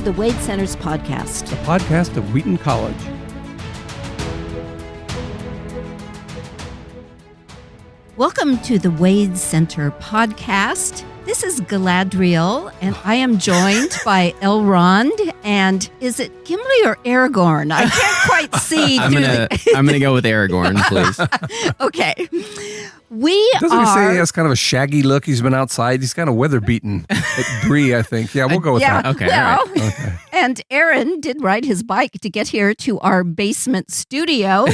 the Wade Center's podcast. The podcast of Wheaton College. Welcome to the Wade Center podcast. This is Galadriel, and I am joined by Elrond, and is it Gimli or Aragorn? I can't quite see. I'm gonna go with Aragorn, please. Okay. Doesn't he say he has kind of a shaggy look? He's been outside. He's kind of weather beaten at Bree, I think. Yeah, we'll go with that. Okay, well, all right. Okay. And Aaron did ride his bike to get here to our basement studio.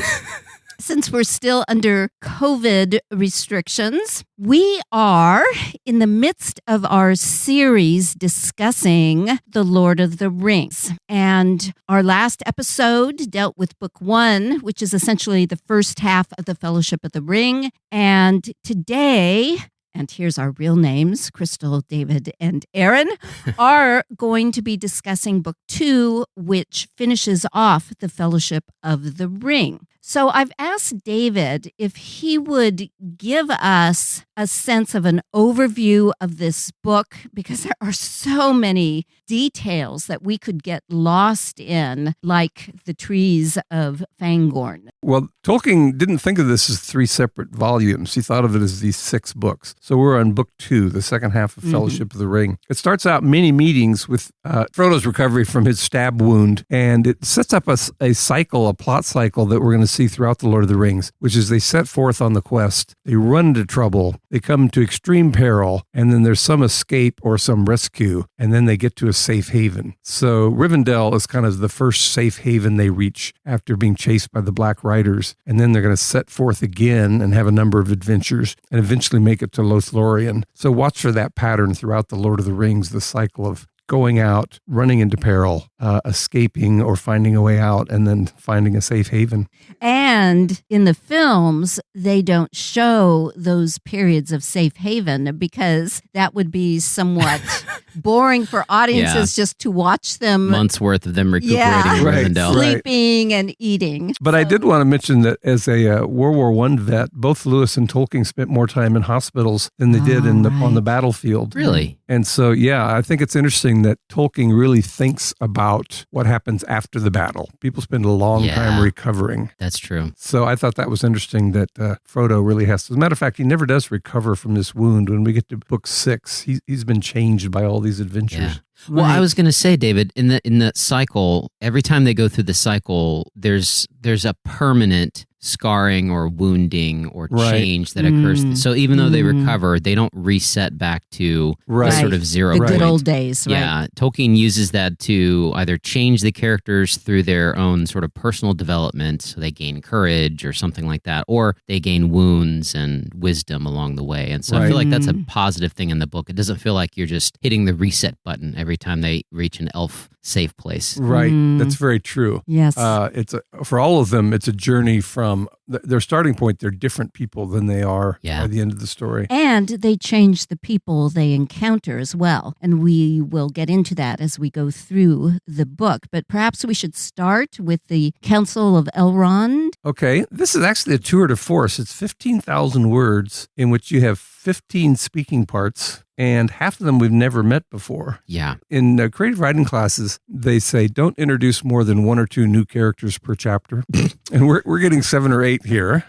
Since we're still under COVID restrictions, we are in the midst of our series discussing The Lord of the Rings. And our last episode dealt with Book 1, which is essentially the first half of the Fellowship of the Ring. And today, and here's our real names, Crystal, David, and Aaron, are going to be discussing Book 2, which finishes off the Fellowship of the Ring. So I've asked David if he would give us a sense of an overview of this book, because there are so many details that we could get lost in, like the trees of Fangorn. Well, Tolkien didn't think of this as 3 separate volumes. He thought of it as these 6 books. So we're on Book 2, the second half of Fellowship of the Ring. It starts out many meetings with Frodo's recovery from his stab wound, and it sets up a plot cycle that we're going to see throughout the Lord of the Rings, which is they set forth on the quest, they run into trouble, they come to extreme peril, and then there's some escape or some rescue, and then they get to a safe haven. So Rivendell is kind of the first safe haven they reach after being chased by the Black Riders, and then they're going to set forth again and have a number of adventures and eventually make it to Lothlorien. So watch for that pattern throughout the Lord of the Rings, the cycle of going out, running into peril, escaping or finding a way out, and then finding a safe haven. And in the films, they don't show those periods of safe haven because that would be somewhat boring for audiences just to watch them. Months worth of them recuperating in Right. Rivendell. Sleeping and eating. But I did want to mention that as a World War I vet, both Lewis and Tolkien spent more time in hospitals than they did on the battlefield. Really? And so, I think it's interesting that Tolkien really thinks about what happens after the battle. People spend a long time recovering. That's true. So I thought that was interesting that Frodo really has to. As a matter of fact, he never does recover from this wound. When we get to Book 6, he's been changed by all these adventures. Yeah. Well, I was going to say, David, in the cycle, every time they go through the cycle, there's a permanent scarring or wounding or change that occurs. So even though they recover, they don't reset back to the sort of zero the point. good old days. Right? Yeah, Tolkien uses that to either change the characters through their own sort of personal development, so they gain courage or something like that, or they gain wounds and wisdom along the way. And so I feel like that's a positive thing in the book. It doesn't feel like you're just hitting the reset button every time they reach an elf safe place. Right. That's very true. Yes. For all of them, it's a journey from their starting point. They're different people than they are by the end of the story. And they change the people they encounter as well. And we will get into that as we go through the book. But perhaps we should start with the Council of Elron. Okay. This is actually a tour de force. It's 15,000 words in which you have 15 speaking parts, and half of them we've never met before. Yeah. In creative writing classes, they say don't introduce more than 1 or 2 new characters per chapter. And we're getting 7 or 8 here.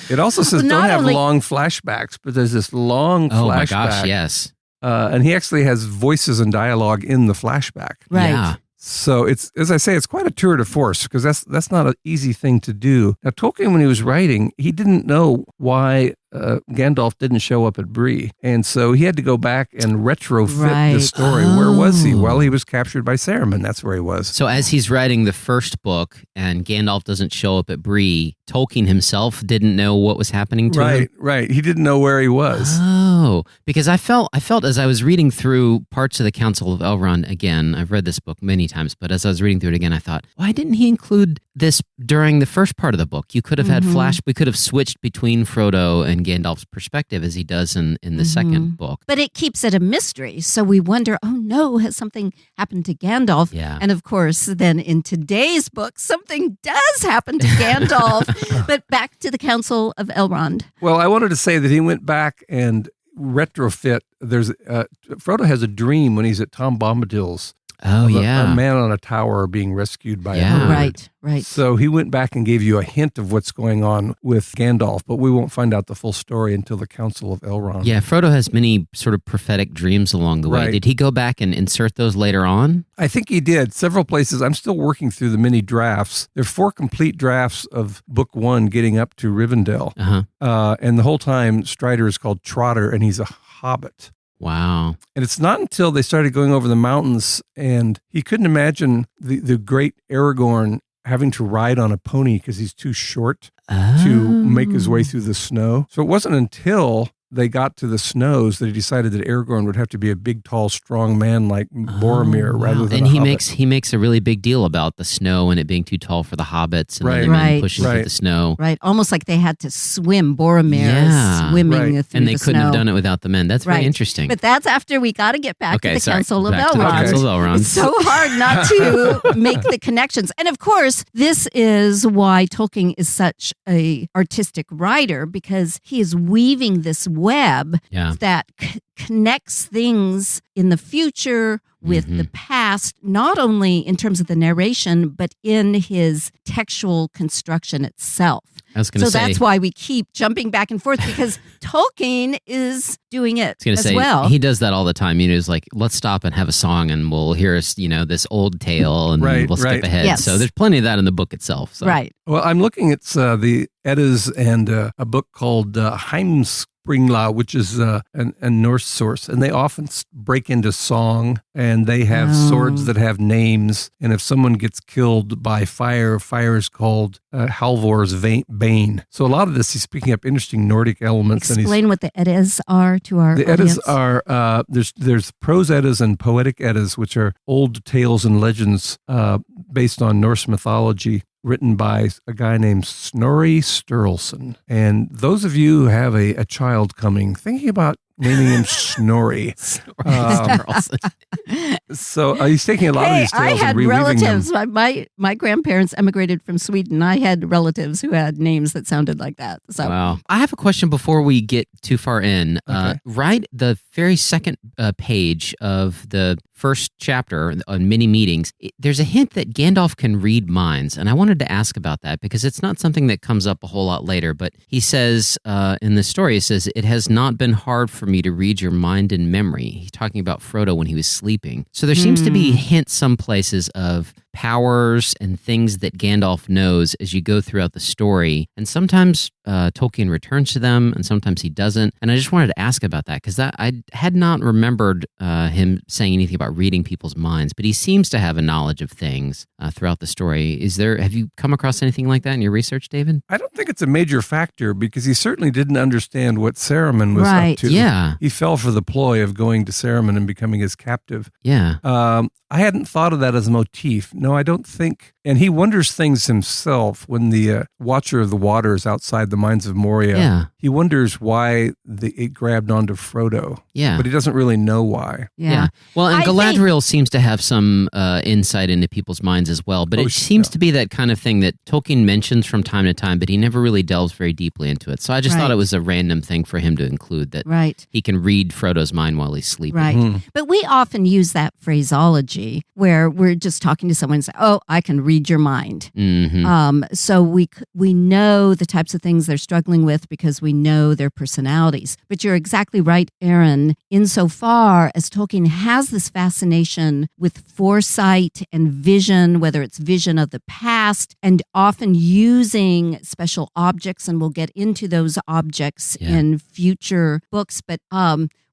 It also says don't have long flashbacks, but there's this long flashback. Oh my gosh, yes. And he actually has voices and dialogue in the flashback. Right. Yeah. So it's, as I say, it's quite a tour de force because that's not an easy thing to do. Now, Tolkien, when he was writing, he didn't know why Gandalf didn't show up at Bree. And so he had to go back and retrofit the story. Where was he? Well, he was captured by Saruman. That's where he was. So as he's writing the first book and Gandalf doesn't show up at Bree, Tolkien himself didn't know what was happening to him? Right. He didn't know where he was. Oh, because I felt as I was reading through parts of the Council of Elron again, I've read this book many times, but as I was reading through it again, I thought, why didn't he include this during the first part of the book? You could have had we could have switched between Frodo and Gandalf's perspective as he does in the second book. But it keeps it a mystery. So we wonder, oh no, has something happened to Gandalf? Yeah. And of course, then in today's book, something does happen to Gandalf. But back to the Council of Elrond. Well, I wanted to say that he went back and retrofit. Frodo has a dream when he's at Tom Bombadil's Oh, of yeah. a man on a tower being rescued by a Yeah. bird. Right. So he went back and gave you a hint of what's going on with Gandalf, but we won't find out the full story until the Council of Elron. Yeah, Frodo has many sort of prophetic dreams along the way. Right. Did he go back and insert those later on? I think he did. Several places. I'm still working through the mini drafts. There are 4 complete drafts of Book 1 getting up to Rivendell. And the whole time, Strider is called Trotter, and he's a hobbit. Wow. And it's not until they started going over the mountains, and he couldn't imagine the great Aragorn having to ride on a pony because he's too short to make his way through the snow. So it wasn't until they got to the snows that he decided that Aragorn would have to be a big, tall, strong man like Boromir rather than and a he hobbit. he makes a really big deal about the snow and it being too tall for the hobbits and Right. then the men Right. pushing through the snow. Right. Almost like they had to swim. Boromir is swimming Right. through And they the couldn't snow. have done it without the men. That's very interesting. But that's after we got to get back to the Council of Back to the Elron. Council of Elron. It's so hard not to make the connections. And of course, this is why Tolkien is such a artistic writer, because he is weaving this web that connects things in the future with the past, not only in terms of the narration, but in his textual construction itself. I was going to say. So that's why we keep jumping back and forth, because Tolkien is doing it as well. He does that all the time. You know, it's like, let's stop and have a song and we'll hear us, this old tale and we'll skip ahead. Yes. So there's plenty of that in the book itself. So. Right. Well, I'm looking at the Eddas and a book called Heimskringla, which is a Norse source, and they often break into song, and they have swords that have names, and if someone gets killed by fire is called Halvor's Bane. So a lot of this, he's picking up interesting Nordic elements. Explain what the Eddas are to our audience. audience. The Eddas are, there's Prose Eddas and Poetic Eddas, which are old tales and legends based on Norse mythology, written by a guy named Snorri Sturluson. And those of you who have a child coming, thinking about naming him Snorri. So he's taking a lot of these tales and reweaving relatives. them. My grandparents emigrated from Sweden. I had relatives who had names that sounded like that. So wow. I have a question before we get too far in. Okay. Right, the very second page of the first chapter on many meetings, there's a hint that Gandalf can read minds, and I wanted to ask about that because it's not something that comes up a whole lot later, but he says in the story, he says, "It has not been hard for me to read your mind and memory." He's talking about Frodo when he was sleeping. So there seems to be hints some places of powers and things that Gandalf knows as you go throughout the story. And sometimes Tolkien returns to them and sometimes he doesn't. And I just wanted to ask about that because I had not remembered him saying anything about reading people's minds, but he seems to have a knowledge of things throughout the story. Have you come across anything like that in your research, David? I don't think it's a major factor because he certainly didn't understand what Saruman was up to. Yeah. He fell for the ploy of going to Saruman and becoming his captive. Yeah. I hadn't thought of that as a motif. No, I don't think. And he wonders things himself when the Watcher of the Water is outside the Mines of Moria. Yeah. He wonders why it grabbed onto Frodo. Yeah. But he doesn't really know why. yeah. Well, and I Galadriel seems to have some insight into people's minds as well. But it seems to be that kind of thing that Tolkien mentions from time to time, but he never really delves very deeply into it. So I just thought it was a random thing for him to include that he can read Frodo's mind while he's sleeping. Right. But we often use that phraseology where we're just talking to someone and say, "Oh, I can read your mind." Mm-hmm. So we know the types of things they're struggling with because we know their personalities. But you're exactly right, Aaron, insofar as Tolkien has this fascination with foresight and vision, whether it's vision of the past, and often using special objects, and we'll get into those objects in future books. But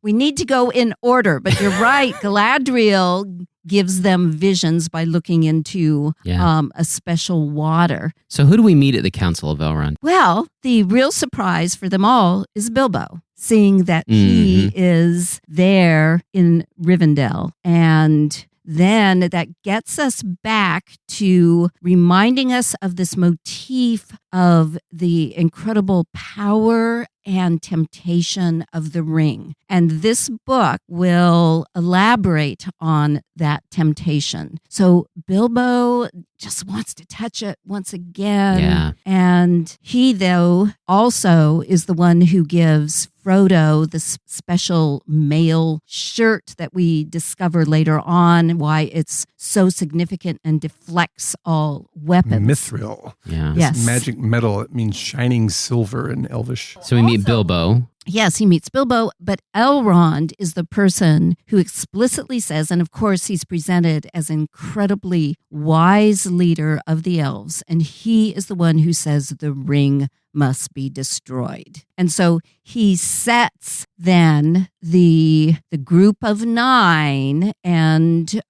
we need to go in order. But you're right, Galadriel gives them visions by looking into a special water. So who do we meet at the Council of Elron? Well, the real surprise for them all is Bilbo, seeing that he is there in Rivendell. And then that gets us back to reminding us of this motif of the incredible power and temptation of the ring. And this book will elaborate on that temptation. So Bilbo just wants to touch it once again. Yeah. And he, though, also is the one who gives Frodo this special mail shirt that we discover later on, why it's so significant and deflects all weapons. Mithril. Yeah. Yes. Magic metal. It means shining silver in Elvish. So we meet Bilbo. Yes, he meets Bilbo, but Elrond is the person who explicitly says, and of course he's presented as an incredibly wise leader of the elves, and he is the one who says the ring must be destroyed. And so he sets then the group of 9 and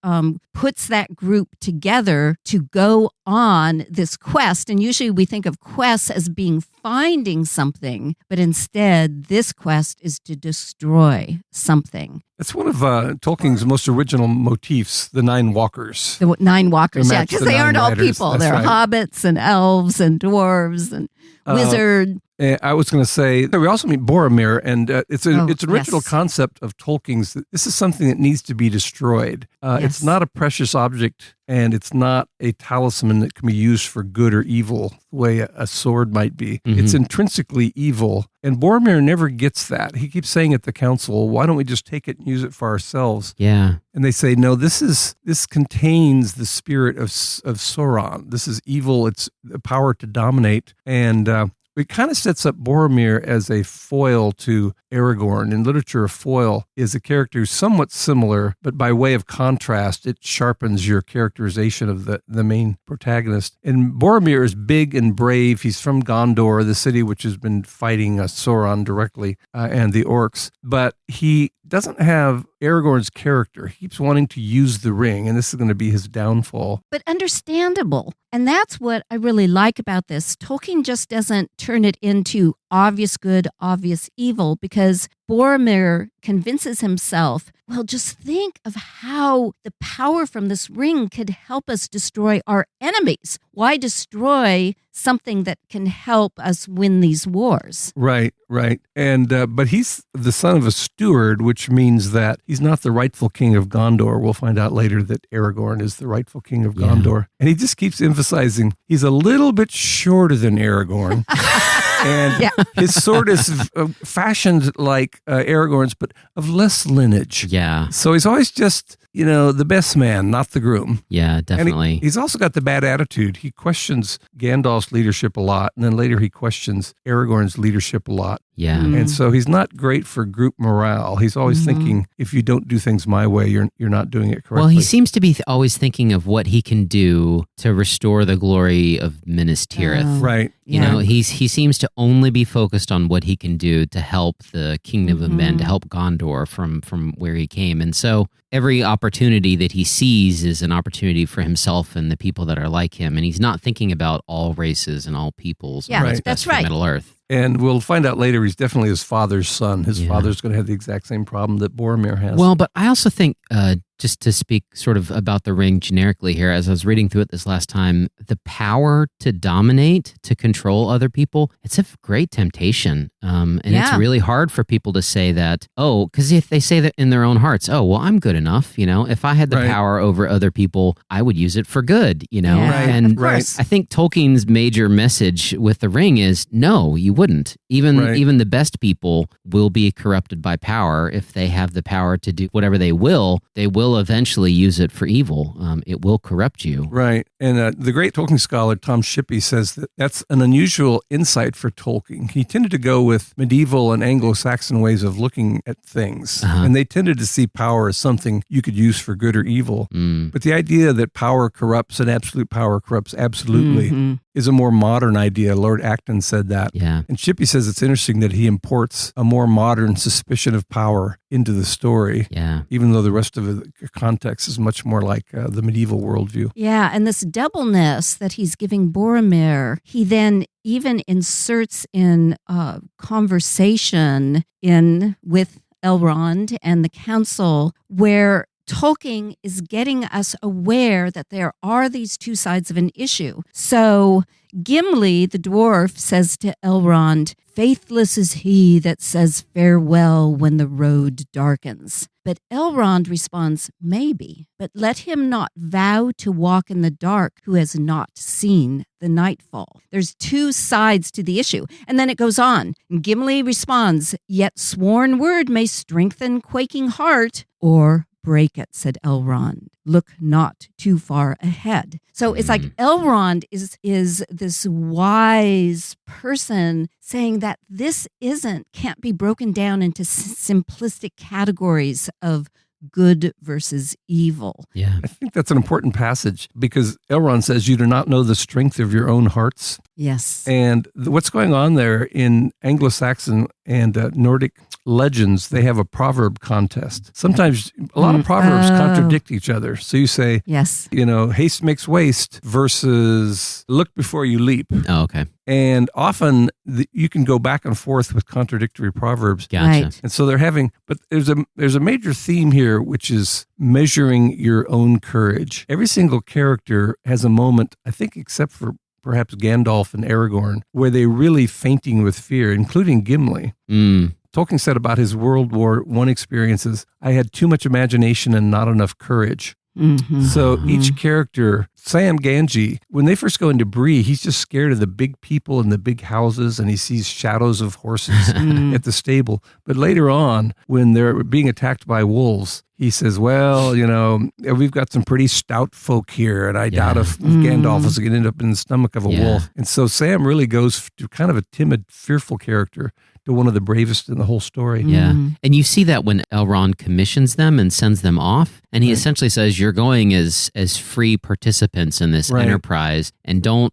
puts that group together to go on this quest. And usually we think of quests as being finding something, but instead this quest is to destroy something. It's one of Tolkien's most original motifs, the 9 walkers. The 9 walkers, They yeah, match because the they 9 aren't all riders. people. That's They're right. hobbits and elves and dwarves and wizard. I was going to say, we also meet Boromir, and it's an original yes. concept of Tolkien's. That this is something that needs to be destroyed. It's not a precious object, and it's not a talisman that can be used for good or evil, the way a sword might be. Mm-hmm. It's intrinsically evil, and Boromir never gets that. He keeps saying at the council, why don't we just take it and use it for ourselves? Yeah. And they say, no, this contains the spirit of Sauron. This is evil. It's the power to dominate. And it kind of sets up Boromir as a foil to Aragorn. In literature, a foil is a character who's somewhat similar, but by way of contrast, it sharpens your characterization of the main protagonist. And Boromir is big and brave. He's from Gondor, the city which has been fighting Sauron directly and the orcs. But he doesn't have Aragorn's character. He keeps wanting to use the ring, and this is going to be his downfall. But understandable. And that's what I really like about this. Tolkien just doesn't turn it into obvious good, obvious evil, because Boromir convinces himself, well, just think of how the power from this ring could help us destroy our enemies. Why destroy something that can help us win these wars? Right. And but he's the son of a steward, which means that he's not the rightful king of Gondor. We'll find out later that Aragorn is the rightful king of Gondor. And he just keeps emphasizing he's a little bit shorter than Aragorn. And his sword is fashioned like Aragorn's, but of less lineage. Yeah. So he's always just, the best man, not the groom. Yeah, definitely. And he's also got the bad attitude. He questions Gandalf's leadership a lot, and then later he questions Aragorn's leadership a lot. Yeah. And so he's not great for group morale. He's always thinking, if you don't do things my way, you're not doing it correctly. Well, he seems to be always thinking of what he can do to restore the glory of Minas Tirith. Right. You know, he seems to only be focused on what he can do to help the kingdom of men, to help Gondor from where he came. And so every opportunity that he sees is an opportunity for himself and the people that are like him. And he's not thinking about all races and all peoples. Yeah, what's that's best for right. Middle Earth. And we'll find out later he's definitely his father's son. His father's going to have the exact same problem that Boromir has. Well, but I also think, just to speak sort of about the ring generically here, as I was reading through it this last time, the power to dominate, to control other people, it's a great temptation. And it's really hard for people to say that, because if they say that in their own hearts, well, I'm good enough, if I had the power over other people, I would use it for good, And of course. I think Tolkien's major message with the ring is, no, you wouldn't. Even the best people will be corrupted by power. If they have the power to do whatever they will eventually use it for evil. It will corrupt you. Right. And the great Tolkien scholar Tom Shippey says that that's an unusual insight for Tolkien. He tended to go with medieval and Anglo-Saxon ways of looking at things. And they tended to see power as something you could use for good or evil. But the idea that power corrupts and absolute power corrupts absolutely is a more modern idea. Lord Acton said that. Yeah. And Shippey says it's interesting that he imports a more modern suspicion of power into the story. Yeah. Even though the rest of the context is much more like the medieval worldview. Yeah, and this doubleness that he's giving Boromir, he then even inserts in conversation with Elrond and the council, where Tolkien is getting us aware that there are these two sides of an issue. So Gimli, the dwarf, says to Elrond, "Faithless is he that says farewell when the road darkens." But Elrond responds, "Maybe, but let him not vow to walk in the dark who has not seen the nightfall." There's two sides to the issue. And then it goes on. And Gimli responds, "Yet sworn word may strengthen quaking heart, or break it," said Elrond. "Look not too far ahead." So it's like Elrond is this wise person saying that this can't be broken down into simplistic categories of good versus evil. Yeah. I think that's an important passage because Elrond says you do not know the strength of your own hearts. Yes. And what's going on there in Anglo-Saxon and Nordic legends, they have a proverb contest. Sometimes a lot of proverbs contradict each other. So you say, yes, haste makes waste versus look before you leap. Oh, okay. And often you can go back and forth with contradictory proverbs. Gotcha. Right. And so but there's a major theme here, which is measuring your own courage. Every single character has a moment, I think, except for perhaps Gandalf and Aragorn, where they're really fainting with fear, including Gimli. Tolkien said about his World War I experiences, "I had too much imagination and not enough courage." So each character, Sam Gamgee, when they first go into Bree, he's just scared of the big people and the big houses, and he sees shadows of horses at the stable. But later on, when they're being attacked by wolves, he says, "Well, we've got some pretty stout folk here, and I doubt if Gandalf is going to end up in the stomach of a wolf." And so Sam really goes to kind of a timid, fearful character to one of the bravest in the whole story. Yeah. And you see that when Elrond commissions them and sends them off, and he essentially says, "You're going as free participants in this enterprise, and don't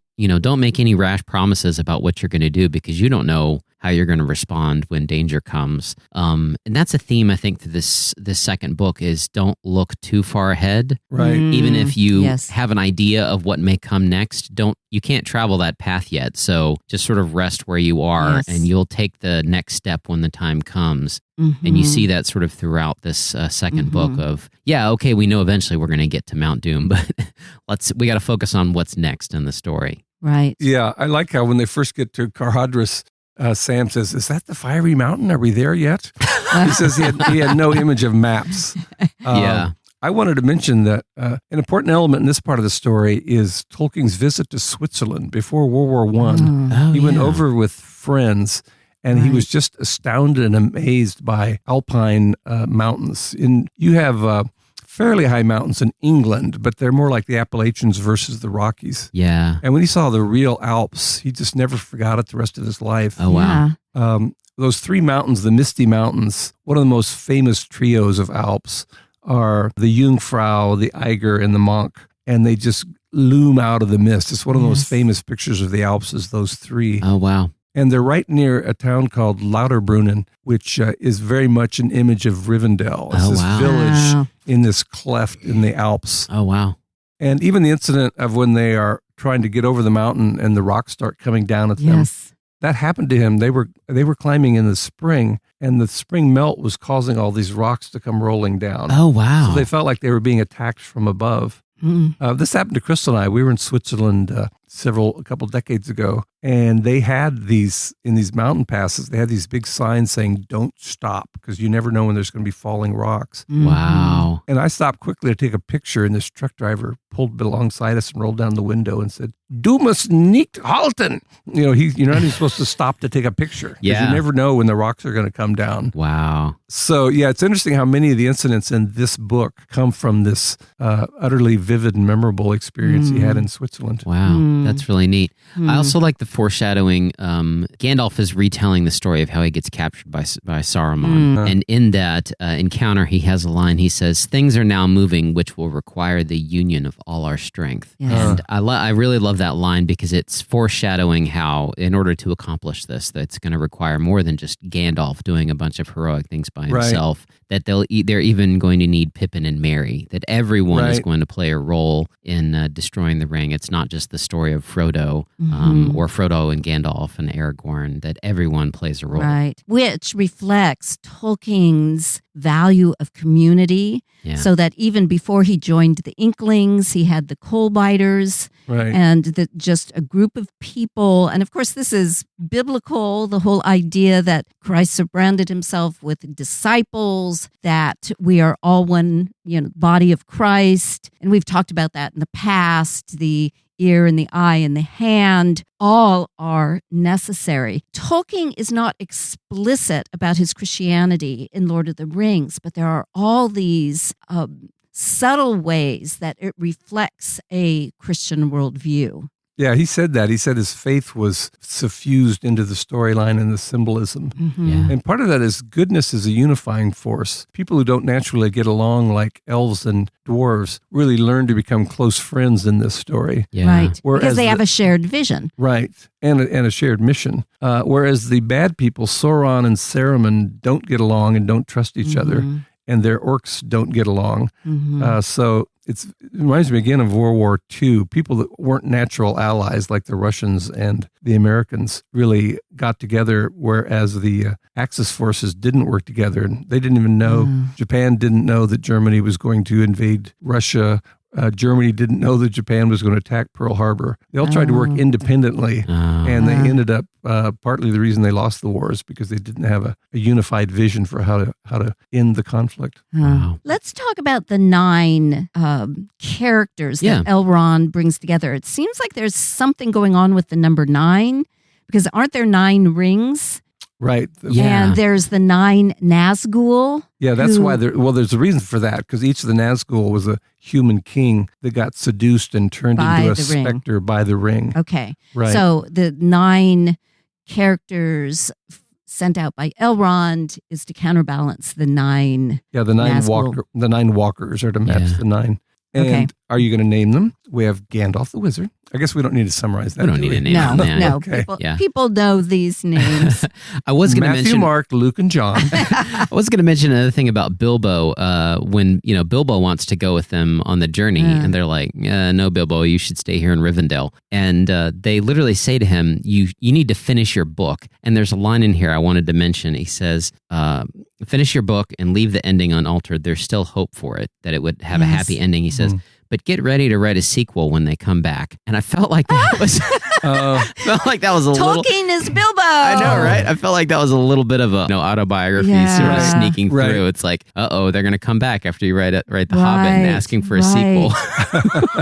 make any rash promises about what you're going to do because you don't know how you're going to respond when danger comes." And that's a theme, I think, to this second book is don't look too far ahead. Right. Even if you have an idea of what may come next, you can't travel that path yet. So just sort of rest where you are and you'll take the next step when the time comes. And you see that sort of throughout this second book of, we know eventually we're going to get to Mount Doom, but we got to focus on what's next in the story. Right. Yeah, I like how when they first get to Carhadras, Sam says, "Is that the fiery mountain? Are we there yet?" He says he had no image of maps. I wanted to mention that an important element in this part of the story is Tolkien's visit to Switzerland before World War I. He went over with friends, and he was just astounded and amazed by alpine mountains. You have fairly high mountains in England, but they're more like the Appalachians versus the Rockies. Yeah. And when he saw the real Alps, he just never forgot it the rest of his life. Oh, wow. Those three mountains, the Misty Mountains, one of the most famous trios of Alps are the Jungfrau, the Eiger, and the Monk. And they just loom out of the mist. It's one of the most famous pictures of the Alps is those three. Oh, wow. And they're right near a town called Lauterbrunnen, which is very much an image of Rivendell. It's this village in this cleft in the Alps. Oh, wow. And even the incident of when they are trying to get over the mountain and the rocks start coming down at them, that happened to him. They were climbing in the spring, and the spring melt was causing all these rocks to come rolling down. Oh, wow. So they felt like they were being attacked from above. This happened to Crystal and I. We were in Switzerland a couple decades ago, and they had in these mountain passes, they had these big signs saying, "Don't stop," because you never know when there's going to be falling rocks. Wow. And I stopped quickly to take a picture, and this truck driver pulled alongside us and rolled down the window and said, "Du musst nicht halten." You're not even supposed to stop to take a picture. Because you never know when the rocks are going to come down. Wow. So, it's interesting how many of the incidents in this book come from this utterly vivid and memorable experience he had in Switzerland. Wow. That's really neat. I also like the foreshadowing. Gandalf is retelling the story of how he gets captured by Saruman. And in that encounter, he has a line. He says, "Things are now moving, which will require the union of all our strength." And I really love that line because it's foreshadowing how, in order to accomplish this, that's going to require more than just Gandalf doing a bunch of heroic things by himself. That they're even going to need Pippin and Merry. That everyone is going to play a role in destroying the ring. It's not just the story story of Frodo, or Frodo and Gandalf and Aragorn, that everyone plays a role. Right. Which reflects Tolkien's value of community. Yeah. So that even before he joined the Inklings, he had the Coal Biters, Right. and just a group of people. And of course, this is biblical, the whole idea that Christ surrounded himself with disciples, that we are all one, body of Christ. And we've talked about that in the past, the ear and the eye and the hand, all are necessary. Tolkien is not explicit about his Christianity in Lord of the Rings, but there are all these subtle ways that it reflects a Christian worldview. Yeah, he said that. He said his faith was suffused into the storyline and the symbolism. Yeah. And part of that is goodness is a unifying force. People who don't naturally get along, like elves and dwarves, really learn to become close friends in this story. Yeah. Right, Whereas because they have a shared vision. Right, and a shared mission. Whereas the bad people, Sauron and Saruman, don't get along and don't trust each other, and their orcs don't get along. So it reminds me again of World War II. People that weren't natural allies, like the Russians and the Americans, really got together, whereas the Axis forces didn't work together. And they didn't even know, Japan didn't know that Germany was going to invade Russia. Germany didn't know that Japan was going to attack Pearl Harbor. They all tried to work independently, and they ended up, partly the reason they lost the war is because they didn't have a unified vision for how to end the conflict. Wow. Let's talk about the 9 characters that Elrond brings together. It seems like there's something going on with the number 9, because aren't there 9 rings? Right. And there's the 9 Nazgul. Yeah, that's why there's a reason for that, because each of the Nazgul was a human king that got seduced and turned into a specter by the ring. Okay. Right. So the 9 characters sent out by Elrond is to counterbalance the 9. Yeah, the 9 walkers are to match the 9. And are you going to name them? We have Gandalf the Wizard. I guess we don't need to summarize that. We don't need to name them. No. Okay. People know these names. I was going to mention Matthew, Mark, Luke, and John. I was going to mention another thing about Bilbo. When Bilbo wants to go with them on the journey, and they're like, "No, Bilbo, you should stay here in Rivendell." And they literally say to him, "You need to finish your book." And there's a line in here I wanted to mention. He says, "Finish your book and leave the ending unaltered. There's still hope for it, that it would have a happy ending." He says. But get ready to write a sequel when they come back. And I felt like that was a little... Tolkien is Bilbo. I know, right? I felt like that was a little bit of a autobiography sort of sneaking through. It's like, they're going to come back after you write The Hobbit and asking for a sequel.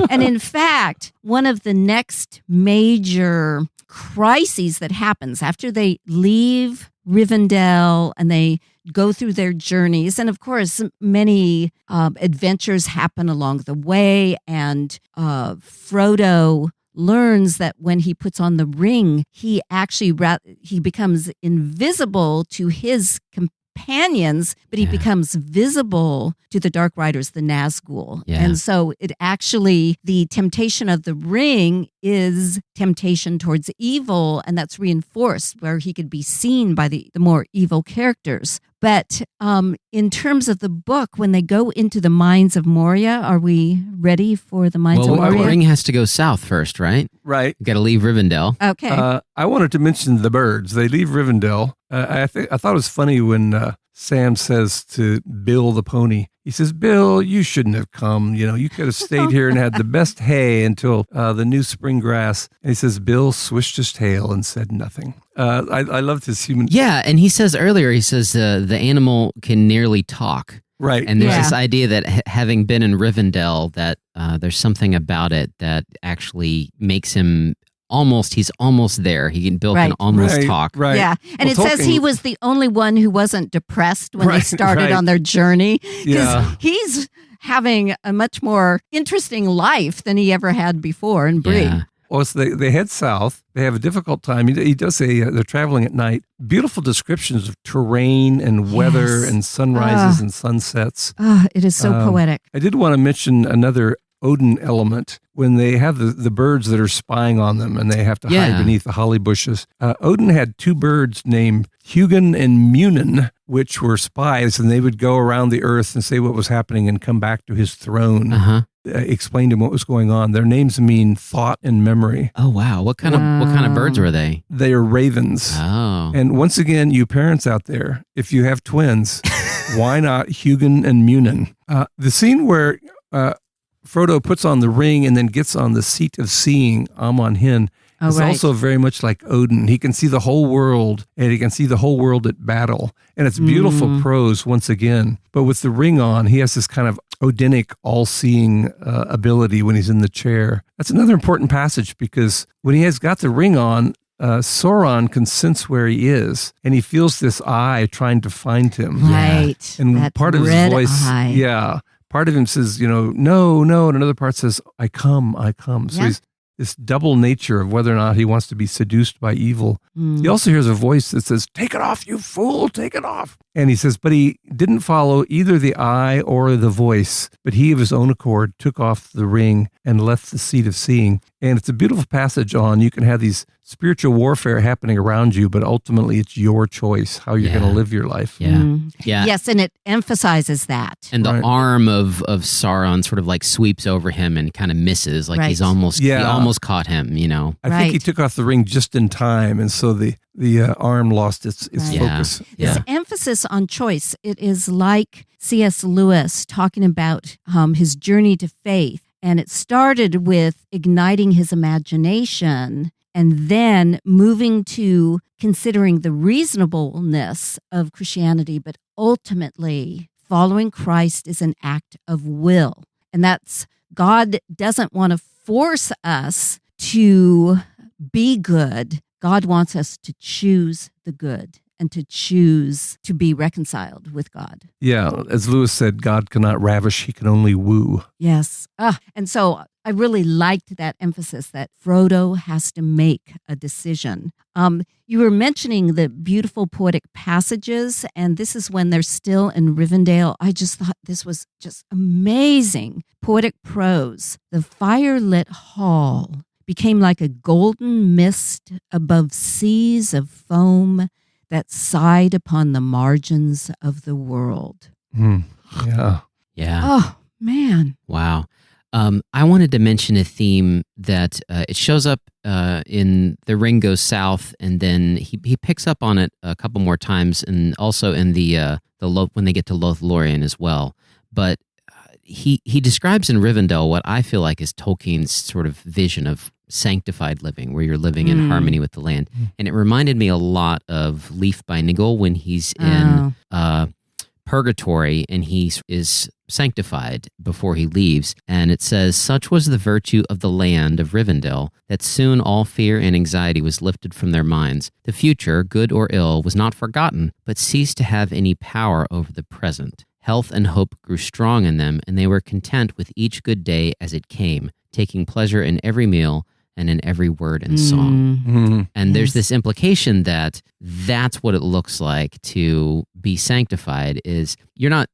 And in fact, one of the next major crises that happens after they leave Rivendell and they go through their journeys. And of course, many adventures happen along the way. And Frodo learns that when he puts on the ring, he becomes invisible to his companions, but he becomes visible to the Dark Riders, the Nazgul. Yeah. And so the temptation of the ring is temptation towards evil, and that's reinforced where he could be seen by the more evil characters. But in terms of the book, when they go into the Mines of Moria, are we ready for the Mines of Moria? The ring has to go south first, right? Right. You got to leave Rivendell. Okay. I wanted to mention the birds. They leave Rivendell. I thought it was funny when Sam says to Bill the pony, he says, "Bill, you shouldn't have come. You could have stayed here and had the best hay until the new spring grass." And he says, Bill swished his tail and said nothing. I loved his human. Yeah, and he says earlier, the animal can nearly talk. Right. And there's this idea that having been in Rivendell, that there's something about it that actually makes him he's almost there. Bill can almost talk. Right. Yeah. And it says he was the only one who wasn't depressed when they started on their journey. Because he's having a much more interesting life than he ever had before in Bree. Yeah. Well, so they head south. They have a difficult time. He does say they're traveling at night. Beautiful descriptions of terrain and weather and sunrises and sunsets. It is so poetic. I did want to mention another Odin element when they have the birds that are spying on them and they have to hide beneath the holly bushes. Odin had 2 birds named Hugin and Munin, which were spies, and they would go around the earth and say what was happening and come back to his throne, explain to him what was going on. Their names mean thought and memory. Oh, wow. What kind of birds were they? They are ravens. Oh. And once again, you parents out there, if you have twins, why not Hugin and Munin? The scene where Frodo puts on the ring and then gets on the seat of seeing, Amon Hin, is also very much like Odin. He can see the whole world, and he can see the whole world at battle. And it's beautiful prose once again. But with the ring on, he has this kind of Odinic, all-seeing ability when he's in the chair. That's another important passage, because when he has got the ring on, Sauron can sense where he is, and he feels this eye trying to find him. Right. And that part of his red voice, eye. part of him says, no, and another part says, I come. So he's this double nature of whether or not he wants to be seduced by evil. He also hears a voice that says, take it off, you fool, take it off. And he says, but he didn't follow either the eye or the voice, but he of his own accord took off the ring and left the seat of seeing. And it's a beautiful passage on, you can have these spiritual warfare happening around you, but ultimately it's your choice how you're going to live your life. Yeah. Yes, and it emphasizes that. And the arm of Sauron sort of like sweeps over him and kind of misses, like he almost caught him, I think he took off the ring just in time, and so the arm lost its focus. This emphasis on choice, it is like C.S. Lewis talking about his journey to faith, and it started with igniting his imagination and then moving to considering the reasonableness of Christianity, but ultimately following Christ is an act of will. And that's, God doesn't want to force us to be good. God wants us to choose the good and to choose to be reconciled with God. Yeah, as Lewis said, God cannot ravish, he can only woo. Yes. And so I really liked that emphasis that Frodo has to make a decision. You were mentioning the beautiful poetic passages, and this is when they're still in Rivendell. I just thought this was just amazing. Poetic prose. The firelit hall became like a golden mist above seas of foam that sighed upon the margins of the world. Yeah. Oh, man. Wow. I wanted to mention a theme that it shows up in The Ring Goes South, and then he picks up on it a couple more times, and also in when they get to Lothlorien as well. But he describes in Rivendell what I feel like is Tolkien's sort of vision of sanctified living, where you're living in harmony with the land. And it reminded me a lot of Leaf by Nigel when he's in purgatory and he is sanctified before he leaves. And it says, such was the virtue of the land of Rivendell that soon all fear and anxiety was lifted from their minds. The future, good or ill, was not forgotten, but ceased to have any power over the present. Health and hope grew strong in them, and they were content with each good day as it came, taking pleasure in every meal and in every word and song. And there's this implication that that's what it looks like to be sanctified, is you're not,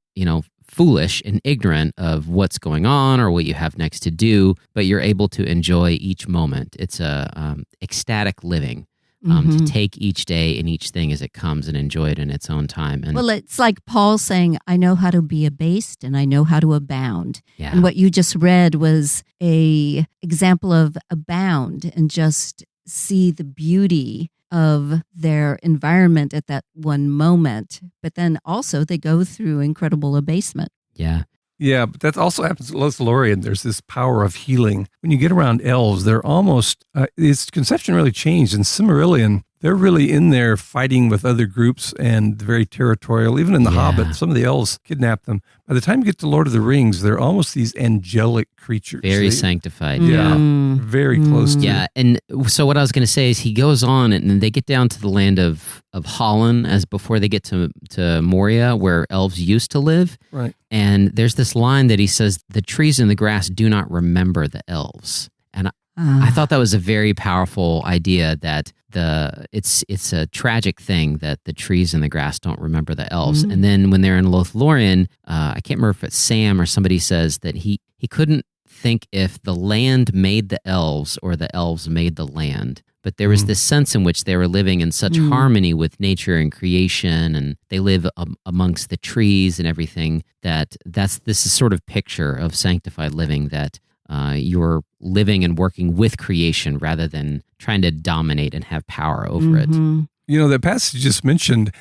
foolish and ignorant of what's going on or what you have next to do, but you're able to enjoy each moment. It's a ecstatic living. To take each day and each thing as it comes and enjoy it in its own time. And, well, it's like Paul saying, I know how to be abased and I know how to abound. Yeah. And what you just read was a example of abound, and just see the beauty of their environment at that one moment. But then also they go through incredible abasement. Yeah. Yeah, but that also happens at Lothlorien. There's this power of healing. When you get around elves, they're almost, its conception really changed. In Silmarillion, they're really in there fighting with other groups and very territorial. Even in The Hobbit, some of the elves kidnap them. By the time you get to Lord of the Rings, they're almost these angelic creatures. Very sanctified. Yeah, very close to. Yeah, and so what I was going to say is he goes on and they get down to the land of Holland as before they get to Moria, where elves used to live. Right. And there's this line that he says, the trees and the grass do not remember the elves. And I thought that was a very powerful idea, that it's a tragic thing that the trees and the grass don't remember the elves. And then when they're in Lothlorien, I can't remember if it's Sam or somebody says that he couldn't think if the land made the elves or the elves made the land. but there was this sense in which they were living in such harmony with nature and creation, and they live amongst the trees and everything, this is sort of picture of sanctified living, that you're living and working with creation rather than trying to dominate and have power over it. You know, the passage just mentioned,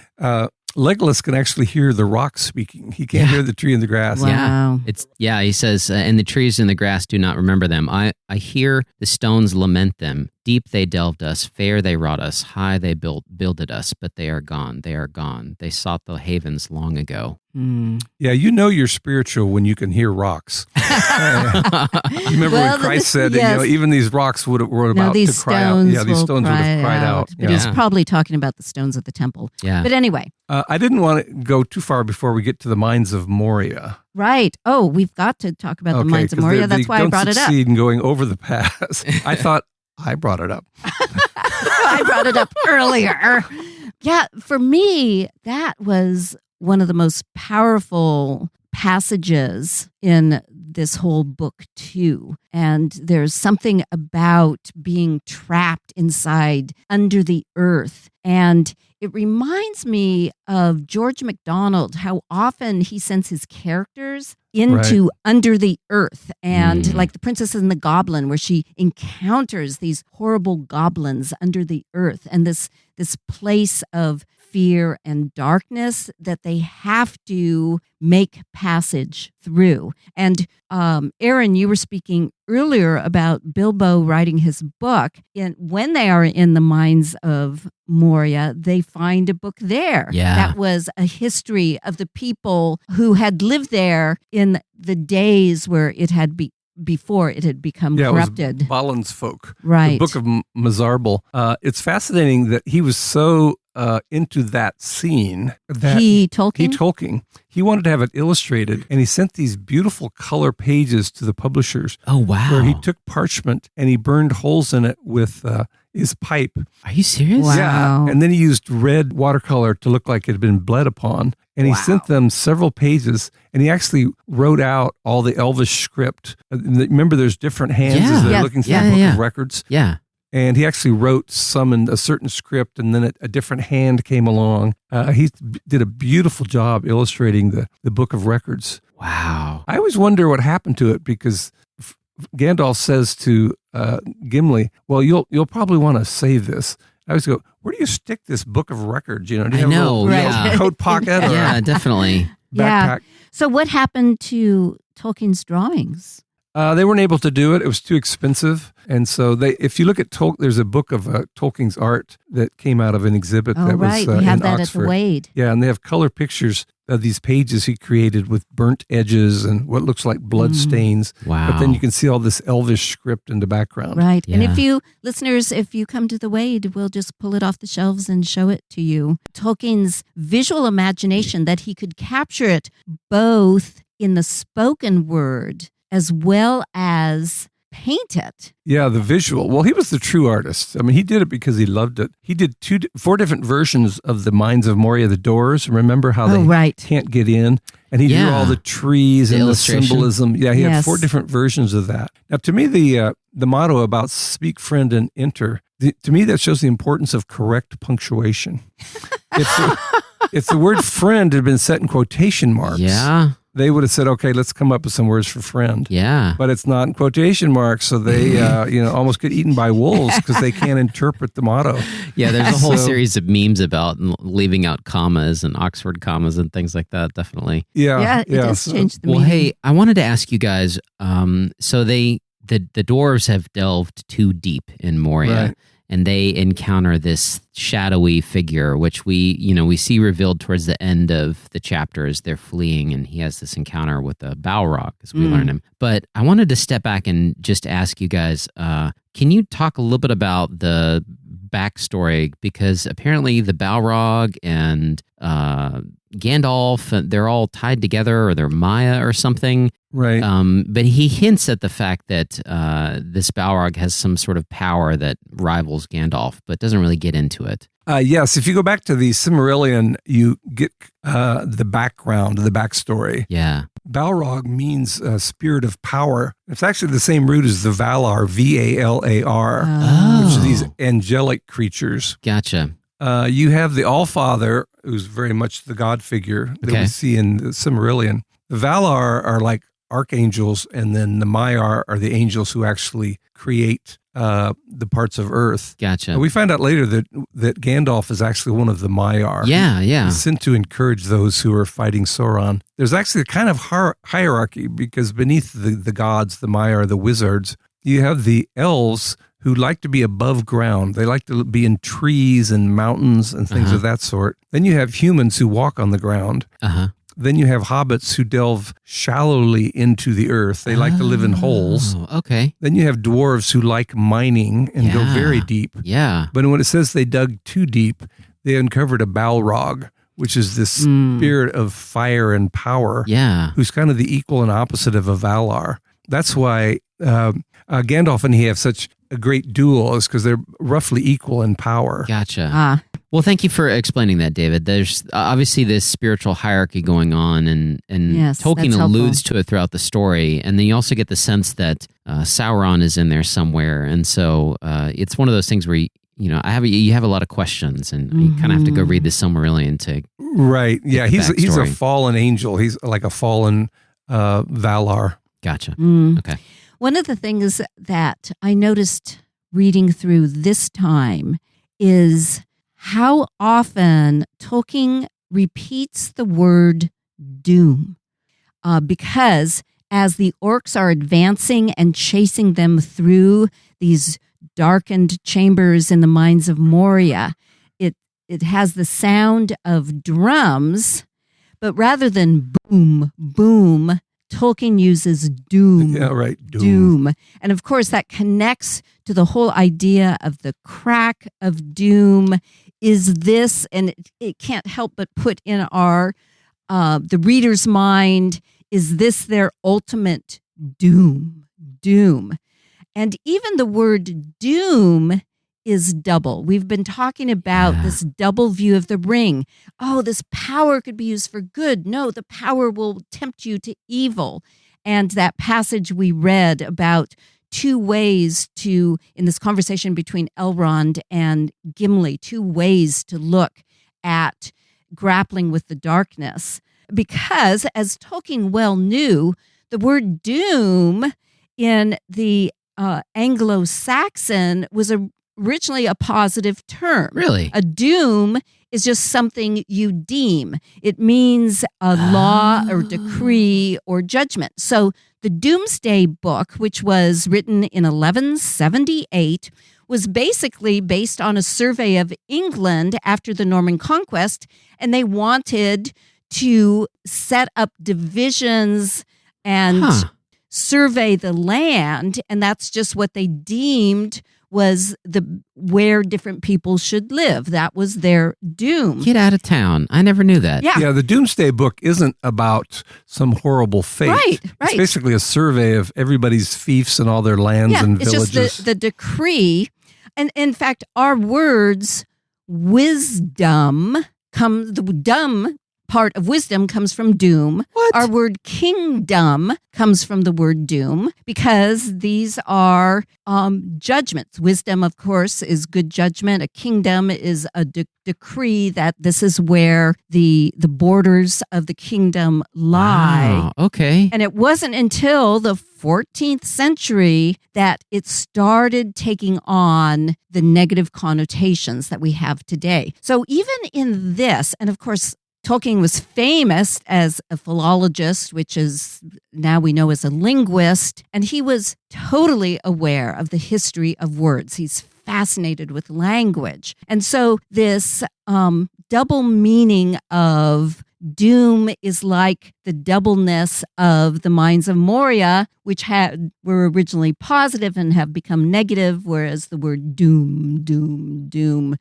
Legolas can actually hear the rocks speaking. He can't hear the tree and the grass. Wow. He says, and the trees and the grass do not remember them. I hear the stones lament them. Deep they delved us, fair they wrought us, high they builded us, but they are gone, they are gone. They sought the havens long ago. Yeah, you know you're spiritual when you can hear rocks. You remember when Christ said, even these rocks were about to cry out. Yeah, these stones would have cried out. But he's probably talking about the stones of the temple. Yeah. But anyway. I didn't want to go too far before we get to the Mines of Moria. Right. Oh, we've got to talk about the Mines of Moria. That's why I brought it up. Don't succeed in going over the pass. I thought I brought it up. I brought it up earlier. Yeah, for me, that was one of the most powerful passages in this whole book too. And there's something about being trapped inside under the earth. And it reminds me of George MacDonald, how often he sends his characters into under the earth. And like the Princess and the Goblin, where she encounters these horrible goblins under the earth, and this place of fear and darkness that they have to make passage through. And Aaron, you were speaking earlier about Bilbo writing his book. And when they are in the Mines of Moria, they find a book there. Yeah. That was a history of the people who had lived there in the days where it had before it had become corrupted. It was Balin's folk. Right. The Book of Mazarbel. It's fascinating that he was so into that scene that Tolkien, he wanted to have it illustrated, and he sent these beautiful color pages to the publishers. Oh, wow. Where he took parchment and he burned holes in it with his pipe. Are you serious? Wow. Yeah. And then he used red watercolor to look like it had been bled upon. And he sent them several pages, and he actually wrote out all the Elvish script. Remember, there's different hands as they're looking through the book of records. Yeah. And he actually wrote some in a certain script, and then a different hand came along. He did a beautiful job illustrating the book of records. Wow. I always wonder what happened to it, because Gandalf says to Gimli, well, you'll probably want to save this. I always go, where do you stick this book of records? Do you have a little coat pocket? Or yeah, definitely. Backpack? Yeah. So what happened to Tolkien's drawings? They weren't able to do it. It was too expensive. And so if you look at there's a book of Tolkien's art that came out of an exhibit that was we have in that Oxford. at the Wade. Yeah, and they have color pictures of these pages he created with burnt edges and what looks like blood stains. Wow. But then you can see all this Elvish script in the background. Right. Yeah. And if you come to the Wade, we'll just pull it off the shelves and show it to you. Tolkien's visual imagination, that he could capture it both in the spoken word as well as paint it. Yeah, the visual. Well, he was the true artist. I mean, he did it because he loved it. He did 4 different versions of the Mines of Moria, the doors. Remember how they can't get in? And he drew all the trees and the symbolism. Yeah, he had 4 different versions of that. Now, to me, the motto about speak, friend, and enter, to me, that shows the importance of correct punctuation. If the word friend had been set in quotation marks, they would have said, okay, let's come up with some words for friend. Yeah. But it's not in quotation marks, so they almost get eaten by wolves because they can't interpret the motto. Yeah, there's a whole series of memes about leaving out commas and Oxford commas and things like that, definitely. Yeah, it does change the meaning. Well, hey, I wanted to ask you guys, so the dwarves have delved too deep in Moria. Right. And they encounter this shadowy figure, which we see revealed towards the end of the chapter as they're fleeing, and he has this encounter with the Balrog as we learn him. But I wanted to step back and just ask you guys, can you talk a little bit about the backstory? Because apparently the Balrog and Gandalf, they're all tied together, or they're Maya or something. Right. But he hints at the fact that this Balrog has some sort of power that rivals Gandalf, but doesn't really get into it. Yes, if you go back to the Silmarillion, you get the background, the backstory. Yeah. Balrog means spirit of power. It's actually the same root as the Valar, Valar, which are these angelic creatures. Gotcha. You have the Allfather, who's very much the god figure that we see in the Silmarillion. The Valar are like archangels, and then the Maiar are the angels who actually create the parts of Earth. Gotcha. We find out later that Gandalf is actually one of the Maiar. Yeah. He's sent to encourage those who are fighting Sauron. There's actually a kind of hierarchy, because beneath the gods, the Maiar, the wizards, you have the elves who like to be above ground. They like to be in trees and mountains and things of that sort. Then you have humans who walk on the ground. Then you have hobbits who delve shallowly into the earth. They like to live in holes. Okay. Then you have dwarves who like mining and go very deep. Yeah. But when it says they dug too deep, they uncovered a Balrog, which is this spirit of fire and power. Yeah. Who's kind of the equal and opposite of a Valar. That's why Gandalf and he have such a great duel, is because they're roughly equal in power. Gotcha. Well, thank you for explaining that, David. There's obviously this spiritual hierarchy going on, and Yes, Tolkien that's alludes helpful. to it throughout the story. And then you also get the sense that Sauron is in there somewhere. And so it's one of those things where, you have a lot of questions, and you kind of have to go read the Silmarillion to Right. Yeah, he's a backstory. fallen angel. He's like a fallen Valar. Gotcha. Mm. Okay. One of the things that I noticed reading through this time is how often Tolkien repeats the word doom. Because as the orcs are advancing and chasing them through these darkened chambers in the mines of Moria, it has the sound of drums, but rather than boom, boom, Tolkien uses doom. Yeah, right. Doom. And of course, that connects to the whole idea of the crack of doom. Is this, and it can't help but put in the reader's mind, is this their ultimate doom? Doom. And even the word doom is double. We've been talking about this double view of the ring. Oh, this power could be used for good. No, the power will tempt you to evil. And that passage we read about two ways in this conversation between Elrond and Gimli, two ways to look at grappling with the darkness. Because, as Tolkien well knew, the word doom in the Anglo-Saxon was originally a positive term. Really? A doom is just something you deem. It means a law or decree or judgment. So the Doomsday Book, which was written in 1178, was basically based on a survey of England after the Norman conquest, and they wanted to set up divisions and survey the land, and that's just what they deemed was where different people should live. That was their doom. Get out of town. I never knew that. Yeah, the Doomsday Book isn't about some horrible fate. Right. It's basically a survey of everybody's fiefs and all their lands and villages. It's just the decree. And in fact, our words, wisdom, the dumb part of wisdom comes from doom. What? Our word kingdom comes from the word doom, because these are judgments. Wisdom, of course, is good judgment. A kingdom is a decree that this is where the borders of the kingdom lie. Wow. Okay. And it wasn't until the 14th century that it started taking on the negative connotations that we have today. So even in this, and of course, Tolkien was famous as a philologist, which is now we know as a linguist, and he was totally aware of the history of words. He's fascinated with language. And so this double meaning of doom is like the doubleness of the mines of Moria, which were originally positive and have become negative, whereas the word doom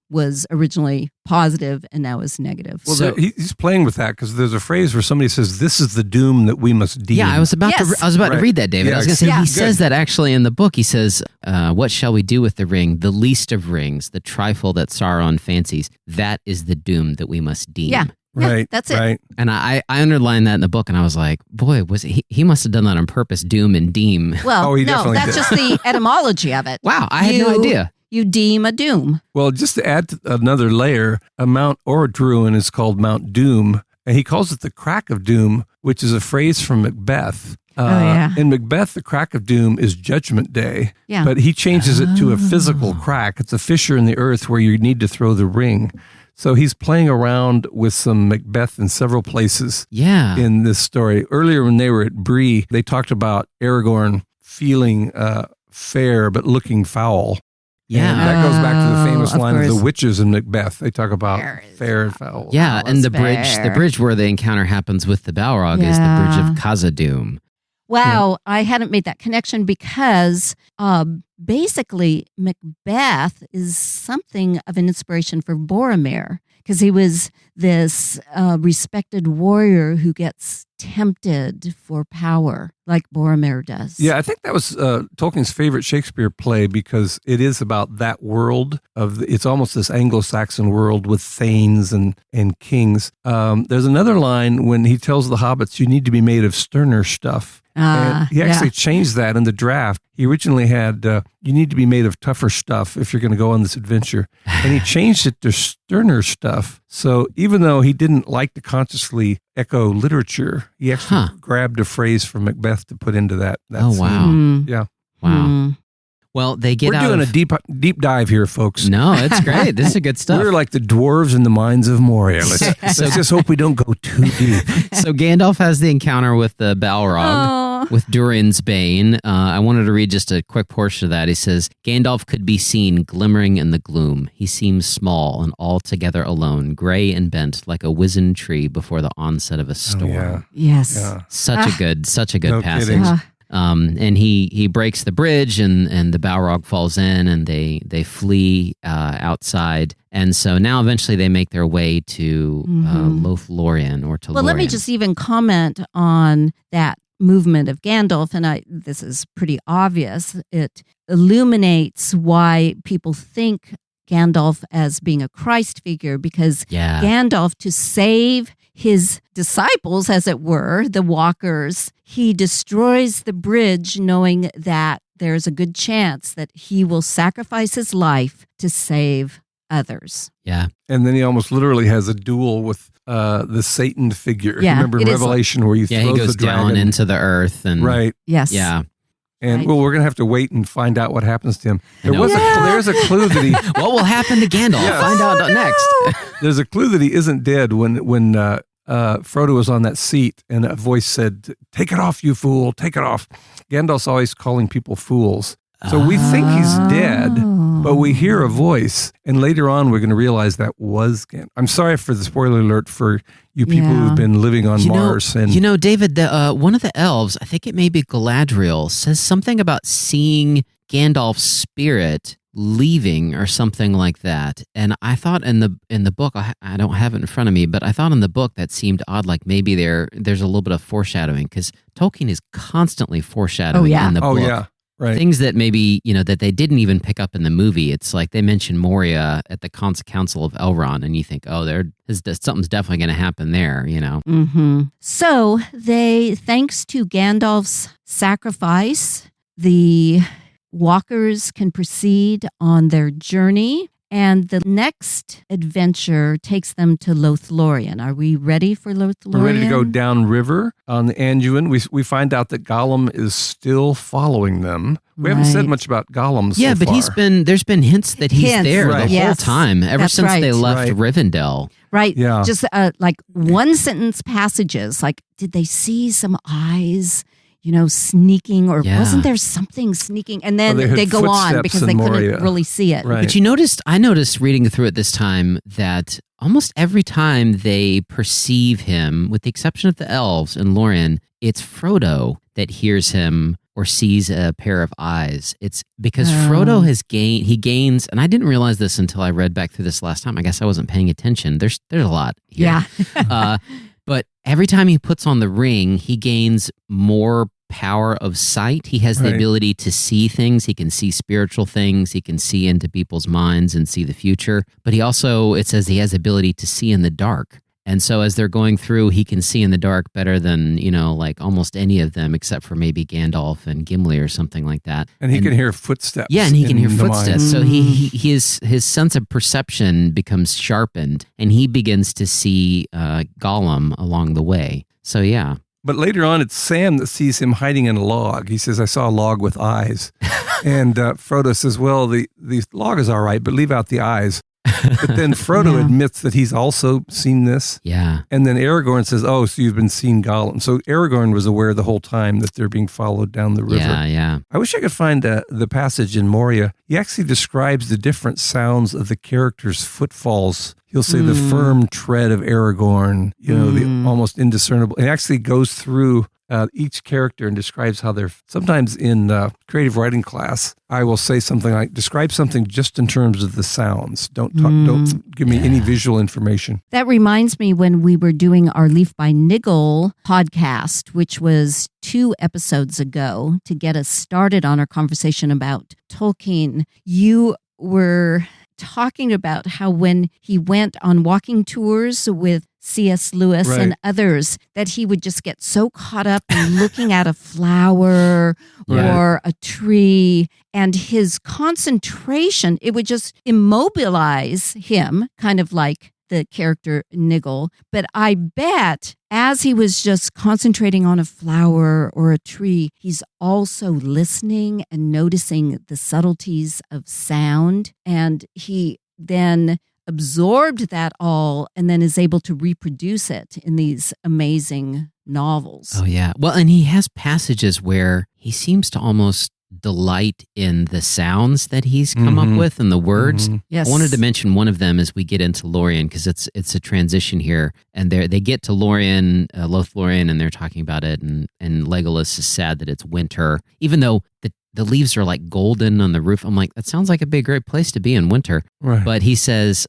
was originally positive and now is negative. Well, So- he's playing with that, because there's a phrase where somebody says, "This is the doom that we must deem." Yeah, I was about to Right. read that, David. Yeah, I was going to say, yeah. he Good. says that actually in the book. He says, what shall we do with the ring? The least of rings, the trifle that Sauron fancies, that is the doom that we must deem. Yeah. Right. that's it. Right. And I underlined that in the book, and I was like, boy, was he must have done that on purpose, doom and deem. Well, Oh, he no, definitely that's did. just the etymology of it. Wow, I had no idea. You deem a doom. Well, just to add another layer, a Mount Orodruin is called Mount Doom, and he calls it the Crack of Doom, which is a phrase from Macbeth. yeah. In Macbeth, the Crack of Doom is Judgment Day, Yeah. but he changes it to a physical crack. It's a fissure in the earth where you need to throw the ring. So he's playing around with some Macbeth in several places Yeah. in this story. Earlier when they were at Bree, they talked about Aragorn feeling fair but looking foul. Yeah. And that goes back to the famous of line of course. the witches in Macbeth. They talk about Fair is fair and foul. Yeah, That and was the fair. bridge where the encounter happens with the Balrog is the bridge Yeah. of Khazad-dûm. Wow, I hadn't made that connection because basically Macbeth is something of an inspiration for Boromir because he was this respected warrior who gets tempted for power like Boromir does. Yeah, I think that was Tolkien's favorite Shakespeare play because it is about that world it's almost this Anglo-Saxon world with thanes and kings. There's another line when he tells the hobbits, you need to be made of sterner stuff. And he actually changed that in the draft. He originally had, you need to be made of tougher stuff if you're going to go on this adventure. And he changed it to sterner stuff. So even though he didn't like to consciously echo literature, he actually grabbed a phrase from Macbeth to put into that Oh, scene. wow. Mm. Yeah. Wow. Mm. Well, they get We're out doing of... a deep dive here, folks. No, it's great. This is good stuff. We're like the dwarves in the mines of Moria. Let's just hope we don't go too deep. So Gandalf has the encounter with the Balrog, with Durin's Bane. I wanted to read just a quick portion of that. He says, Gandalf could be seen glimmering in the gloom. He seems small and altogether alone, gray and bent like a wizened tree before the onset of a storm. yeah. Yes. Yeah. Such a good No passage. kidding. And he breaks the bridge, and the Balrog falls in, and they flee outside. And so now eventually they make their way to Lothlorien or to Well, let me Lorien. just even comment on that movement of Gandalf, and this is pretty obvious. It illuminates why people think Gandalf as being a Christ figure, because Gandalf, to save his disciples, as it were, the walkers, he destroys the bridge knowing that there's a good chance that he will sacrifice his life to save others. Yeah. And then he almost literally has a duel with the Satan figure. Yeah, Remember in it is Revelation where he Yeah, throws he goes the dragon down into the earth. And right. Yes. Yeah. And Right. well, we're gonna have to wait and find out what happens to him. I know. There's a clue that he What will happen to Gandalf? Yeah. Find out next. there's a clue that he isn't dead when Frodo was on that seat and a voice said, "Take it off, you fool! Take it off." Gandalf's always calling people fools, so we think he's dead, but we hear a voice, and later on we're going to realize that was Gandalf. I'm sorry for the spoiler alert for you people who've been living on Mars. And David, one of the elves, I think it may be Galadriel, says something about seeing Gandalf's spirit leaving or something like that. And I thought in the book, I don't have it in front of me, but I thought in the book that seemed odd, like maybe there's a little bit of foreshadowing, because Tolkien is constantly foreshadowing in the book. Oh yeah. Right. Things that maybe, that they didn't even pick up in the movie. It's like they mention Moria at the Council of Elron, and you think, oh, something's definitely going to happen there, Mm-hmm. So thanks to Gandalf's sacrifice, the walkers can proceed on their journey, and the next adventure takes them to Lothlorien. Are we ready for Lothlorien? We're ready to go downriver on the Anduin. We find out that Gollum is still following them. We haven't said much about Gollum so but far. there's been hints that he's there the whole time, ever since they left Rivendell. Right. Yeah. Just like one sentence passages, like, did they see some eyes, sneaking, or wasn't there something sneaking? And then they go on because they couldn't really see it. Right. But I noticed reading through it this time that almost every time they perceive him, with the exception of the elves and Lorien, it's Frodo that hears him or sees a pair of eyes. It's because Frodo he gains, and I didn't realize this until I read back through this last time. I guess I wasn't paying attention. There's a lot here. Yeah. But every time he puts on the ring, he gains more power of sight. He has the ability to see things. He can see spiritual things. He can see into people's minds and see the future. But he also, it says he has the ability to see in the dark. And so as they're going through, he can see in the dark better than, like almost any of them except for maybe Gandalf and Gimli or something like that. And he can hear footsteps. Yeah, and he can hear in the footsteps. mind. So his sense of perception becomes sharpened, and he begins to see Gollum along the way. So yeah. But later on, it's Sam that sees him hiding in a log. He says, I saw a log with eyes. And Frodo says, well, the log is all right, but leave out the eyes. But then Frodo admits that he's also seen this. Yeah. And then Aragorn says, oh, so you've been seeing Gollum. So Aragorn was aware the whole time that they're being followed down the river. Yeah. I wish I could find the passage in Moria. He actually describes the different sounds of the characters' footfalls. He'll say the firm tread of Aragorn, the almost indiscernible. It actually goes through each character and describes how they're, sometimes in creative writing class, I will say something like, describe something just in terms of the sounds. Don't give me any visual information. That reminds me when we were doing our Leaf by Niggle podcast, which was 2 episodes ago, to get us started on our conversation about Tolkien. You were talking about how when he went on walking tours with C.S. Lewis and others, that he would just get so caught up in looking at a flower or a tree, and his concentration, it would just immobilize him, kind of like the character Niggle. But I bet as he was just concentrating on a flower or a tree, he's also listening and noticing the subtleties of sound. And he then absorbed that all and then is able to reproduce it in these amazing novels. Oh, yeah. Well, and he has passages where he seems to almost delight in the sounds that he's come up with and the words. Yes. I wanted to mention one of them as we get into Lorien, because it's a transition here. And they get to Lorien, Lothlorien, and they're talking about it. And Legolas is sad that it's winter, even though the leaves are like golden on the roof. I'm like, that sounds like a big, great place to be in winter. Right. But he says,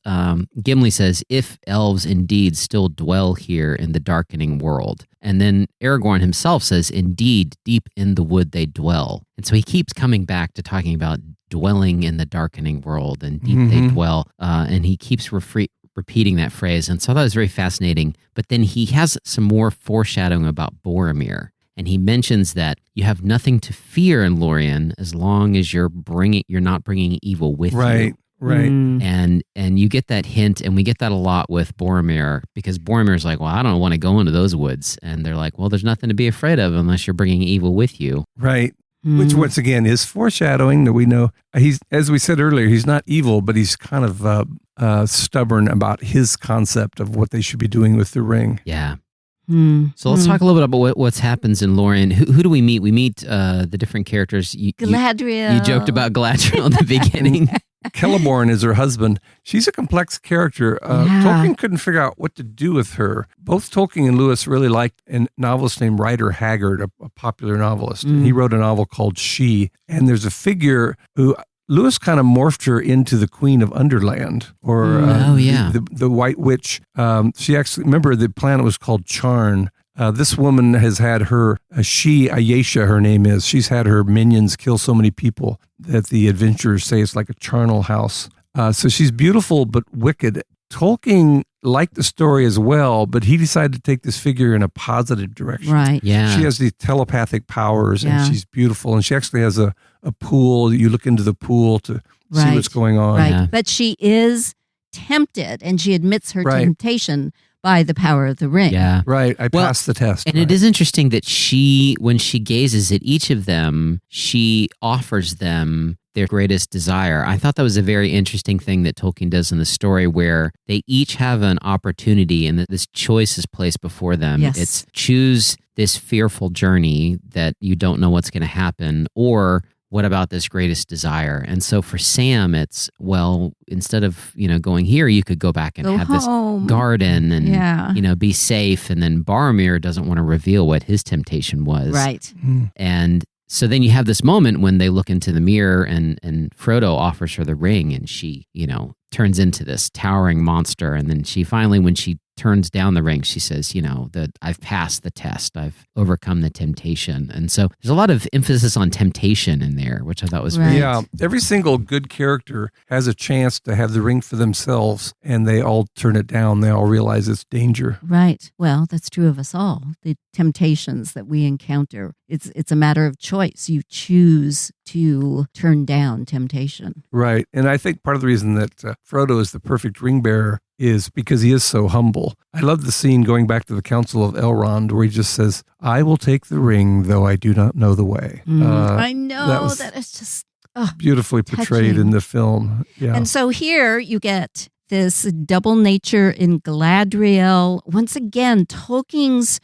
Gimli says, if elves indeed still dwell here in the darkening world. And then Aragorn himself says, indeed, deep in the wood they dwell. And so he keeps coming back to talking about dwelling in the darkening world and deep they dwell. And he keeps repeating that phrase. And so that was very fascinating. But then he has some more foreshadowing about Boromir. And he mentions that you have nothing to fear in Lorien as long as you're not bringing evil with you. Right. And you get that hint, and we get that a lot with Boromir, because Boromir's like, well, I don't want to go into those woods. And they're like, well, there's nothing to be afraid of unless you're bringing evil with you. Right. Which, once again, is foreshadowing that we know. He's, as we said earlier, he's not evil, but he's kind of stubborn about his concept of what they should be doing with the ring. Yeah. So let's talk a little bit about what happens in Lorien. Who do we meet? We meet the different characters. Galadriel. You joked about Galadriel in the beginning. Celeborn is her husband. She's a complex character. Tolkien couldn't figure out what to do with her. Both Tolkien and Lewis really liked a novelist named Rider Haggard, a popular novelist. He wrote a novel called She. And there's a figure who Lewis kind of morphed her into the Queen of Underland, or the White Witch. She actually, remember, the planet was called Charn. This woman has had Ayesha, her name is. She's had her minions kill so many people that the adventurers say it's like a charnel house. So she's beautiful but wicked. Tolkien liked the story as well, but he decided to take this figure in a positive direction. Right. Yeah. She has these telepathic powers, and she's beautiful. And she actually has a pool. You look into the pool to see what's going on. Right. Yeah. But she is tempted, and she admits her temptation by the power of the ring. Yeah. Right. I passed the test. And it is interesting that when she gazes at each of them, she offers them their greatest desire. I thought that was a very interesting thing that Tolkien does in the story, where they each have an opportunity and that this choice is placed before them. Yes. It's choose this fearful journey that you don't know what's going to happen, or what about this greatest desire? And so for Sam, it's, well, instead of, going here, you could go back and have home. this garden and, be safe. And then Boromir doesn't want to reveal what his temptation was. Right. And so then you have this moment when they look into the mirror and Frodo offers her the ring, and she, turns into this towering monster. And then she finally, when she turns down the ring, she says, that I've passed the test. I've overcome the temptation. And so there's a lot of emphasis on temptation in there, which I thought was Right. very Yeah, every single good character has a chance to have the ring for themselves, and they all turn it down. They all realize it's danger. Right. Well, that's true of us all. The temptations that we encounter, it's a matter of choice. You choose to turn down temptation. Right. And I think part of the reason that Frodo is the perfect ring bearer is because he is so humble. I love the scene going back to the Council of Elron where he just says, I will take the ring, though I do not know the way. I know was that is just beautifully portrayed touching. in the film. Yeah. And so here you get this double nature in Galadriel. Once again, Tolkien's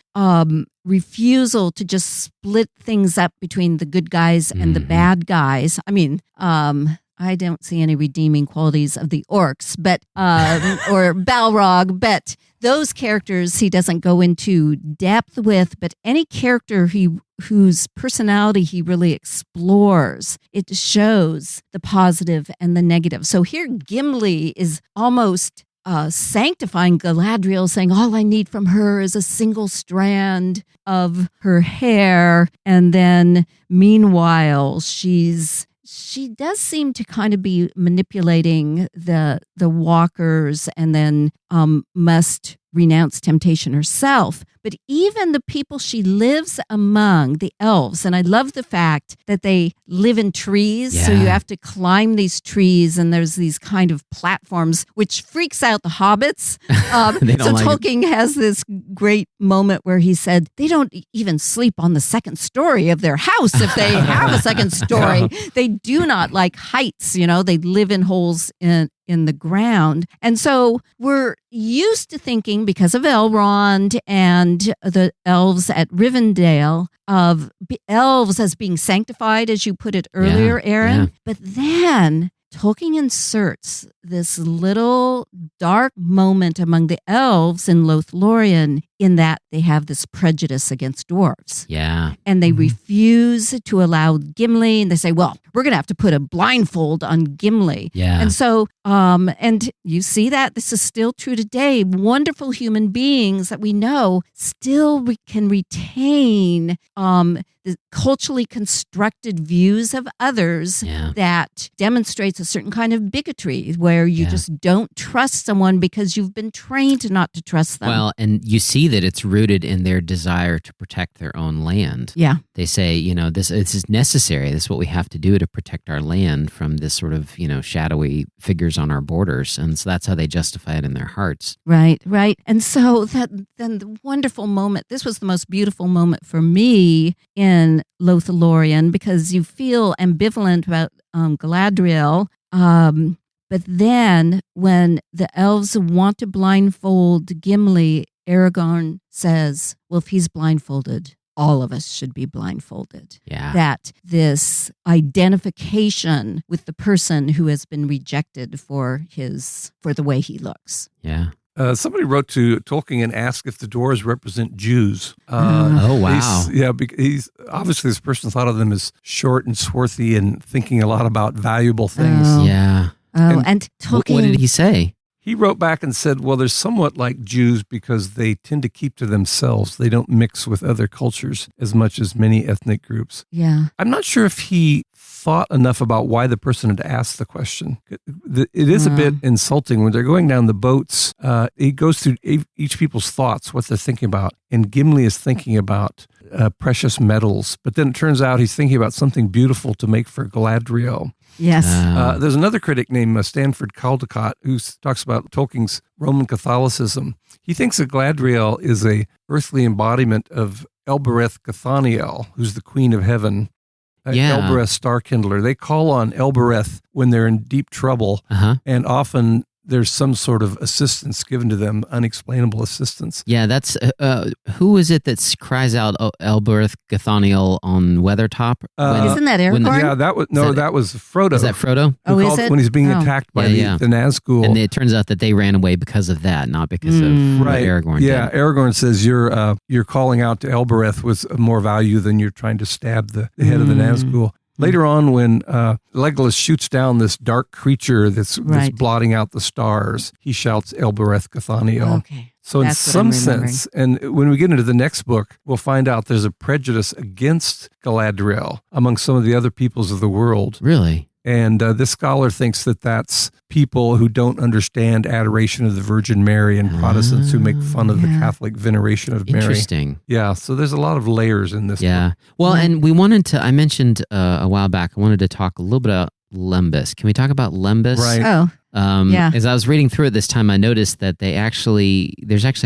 refusal to just split things up between the good guys and the bad guys. I mean, I don't see any redeeming qualities of the orcs, but or Balrog, but those characters he doesn't go into depth with. But any character whose personality he really explores, it shows the positive and the negative. So here Gimli is almost sanctifying Galadriel, saying all I need from her is a single strand of her hair, and then meanwhile she does seem to kind of be manipulating the walkers, and then must renounce temptation herself. But even the people she lives among, the elves, and I love the fact that they live in trees, so you have to climb these trees, and there's these kind of platforms, which freaks out the hobbits. So Tolkien has this great moment where he said they don't even sleep on the second story of their house if they have a second story. They do not like heights, they live in holes in the ground. And so we're used to thinking, because of Elrond and the elves at Rivendell, of elves as being sanctified, as you put it earlier, Aaron. Yeah. But then Tolkien inserts this little dark moment among the elves in Lothlorien, in that they have this prejudice against dwarves. Yeah. And they refuse to allow Gimli, and they say, well, we're going to have to put a blindfold on Gimli. Yeah. And so, and you see that this is still true today. Wonderful human beings that we know still can retain the culturally constructed views of others that demonstrates a certain kind of bigotry where you just don't trust someone because you've been trained not to trust them. Well, and you see that it's rooted in their desire to protect their own land. Yeah. They say, this is necessary. This is what we have to do to protect our land from this sort of, shadowy figures on our borders. And so that's how they justify it in their hearts. Right. And so then the wonderful moment, this was the most beautiful moment for me in Lothlorien, because you feel ambivalent about Galadriel. But then when the elves want to blindfold Gimli, Aragorn says, well, if he's blindfolded, all of us should be blindfolded. Yeah. That this identification with the person who has been rejected for the way he looks. Yeah. Somebody wrote to Tolkien and asked if the dwarves represent Jews. Oh, wow. He's obviously, this person thought of them as short and swarthy and thinking a lot about valuable things. Oh. Yeah. Oh, and Tolkien. What did he say? He wrote back and said, well, they're somewhat like Jews because they tend to keep to themselves. They don't mix with other cultures as much as many ethnic groups. Yeah. I'm not sure if he thought enough about why the person had asked the question. It is a bit insulting when they're going down the boats. It goes through each people's thoughts, what they're thinking about. And Gimli is thinking about precious metals. But then it turns out he's thinking about something beautiful to make for Galadriel. Yes. There's another critic named Stanford Caldecott who talks about Tolkien's Roman Catholicism. He thinks that Galadriel is a earthly embodiment of Elbereth Gathaniel, who's the Queen of Heaven. Elbereth Starkindler. They call on Elbereth when they're in deep trouble, and often there's some sort of assistance given to them, unexplainable assistance. Yeah, that's who is it that cries out Elbereth Gathaniel on Weathertop? Isn't that Aragorn? That was Frodo. Is that Frodo? Is it? When he's being attacked by the Nazgul. And it turns out that they ran away because of that, not because of what Aragorn did. Aragorn says you're calling out to Elbereth with more value than you're trying to stab the head of the Nazgul. Later on, when Legolas shoots down this dark creature that's blotting out the stars, he shouts Elbereth Gathaniel. Okay. So in That's what some I'm remembering. sense, and when we get into the next book, we'll find out there's a prejudice against Galadriel among some of the other peoples of the world. Really? And this scholar thinks that that's people who don't understand adoration of the Virgin Mary and Protestants who make fun of the Catholic veneration of Mary. Interesting. Yeah, so there's a lot of layers in this Yeah. book. Well, and I mentioned a while back, I wanted to talk a little bit about Lembas. Can we talk about Lembas? Right. Oh, yeah. As I was reading through it this time, I noticed that there's actually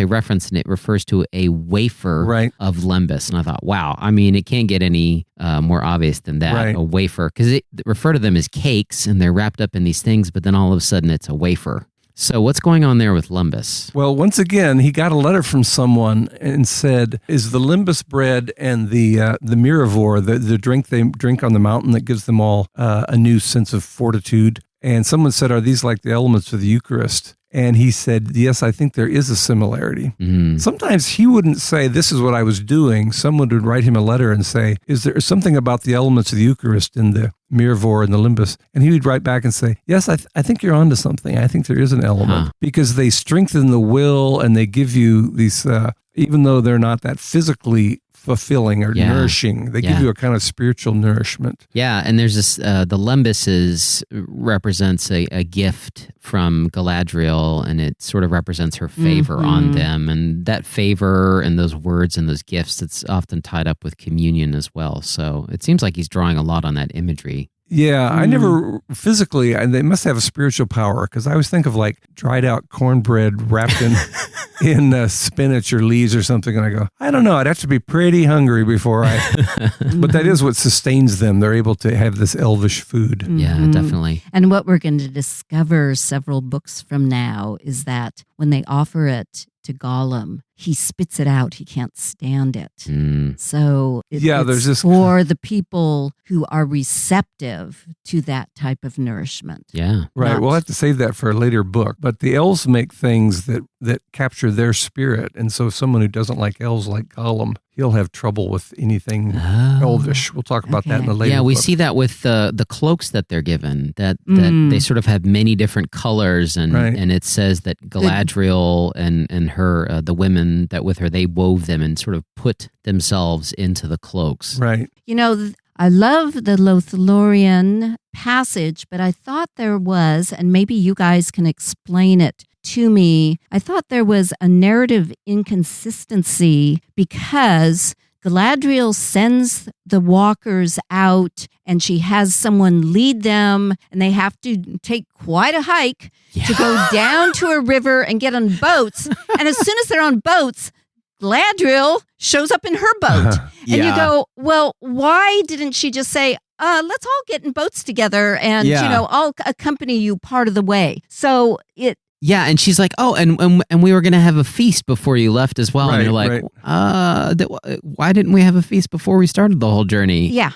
a reference, and it refers to a wafer of Lembas. And I thought, wow, I mean, it can't get any more obvious than that, a wafer. Because it refer to them as cakes, and they're wrapped up in these things, but then all of a sudden it's a wafer. So what's going on there with Lembas? Well, once again, he got a letter from someone and said, is the Lembas bread and the Miravor, the drink they drink on the mountain that gives them all a new sense of fortitude? And someone said, are these like the elements of the Eucharist? And he said, yes, I think there is a similarity. Mm. Sometimes he wouldn't say, this is what I was doing. Someone would write him a letter and say, is there something about the elements of the Eucharist in the Miravor and the Lembas? And he would write back and say, yes, I think you're onto something. I think there is an element. Because they strengthen the will and they give you these, even though they're not that physically fulfilling or nourishing. They give you a kind of spiritual nourishment. Yeah, and there's this, the Lembas represents a gift from Galadriel, and it sort of represents her favor on them. And that favor and those words and those gifts, it's often tied up with communion as well. So it seems like he's drawing a lot on that imagery. Yeah, I never physically, they must have a spiritual power, because I always think of like dried out cornbread wrapped in spinach or leaves or something, and I go, I don't know, I'd have to be pretty hungry before but that is what sustains them. They're able to have this elvish food. Yeah, definitely. And what we're going to discover several books from now is that when they offer it to Gollum, he spits it out. He can't stand it. So there's this for the people who are receptive to that type of nourishment. Yeah. Right. We'll have to save that for a later book. But the elves make things that capture their spirit. And so someone who doesn't like elves like Gollum, he'll have trouble with anything elvish. We'll talk about that in a later book. We see that with the cloaks that they're given, that they sort of have many different colors, and it says that Galadriel and her, the women that with her, they wove them and sort of put themselves into the cloaks. Right. You know, I love the Lothlorien passage, but I thought there was, and maybe you guys can explain it to me, I thought there was a narrative inconsistency because Galadriel sends the walkers out and she has someone lead them, and they have to take quite a hike to go down to a river and get on boats. And as soon as they're on boats, Galadriel shows up in her boat. And you go, well, why didn't she just say, let's all get in boats together and, I'll accompany you part of the way. So it... Yeah, and she's like, oh, and we were going to have a feast before you left as well. And you're like, why didn't we have a feast before we started the whole journey? Yeah.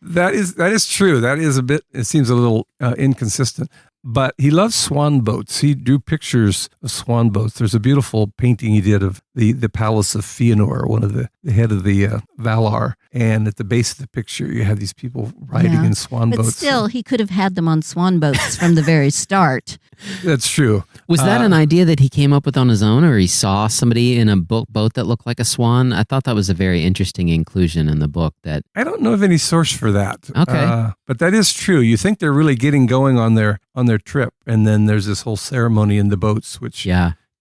That is true. That is it seems a little inconsistent. But he loves swan boats. He drew pictures of swan boats. There's a beautiful painting he did of the palace of Fëanor, one of the head of the Valar. And at the base of the picture, you have these people riding in swan boats. But still, he could have had them on swan boats from the very start. That's true. Was that an idea that he came up with on his own, or he saw somebody in a boat that looked like a swan? I thought that was a very interesting inclusion in the book. That I don't know of any source for that. Okay. But that is true. You think they're really getting going on their trip, and then there's this whole ceremony in the boats, which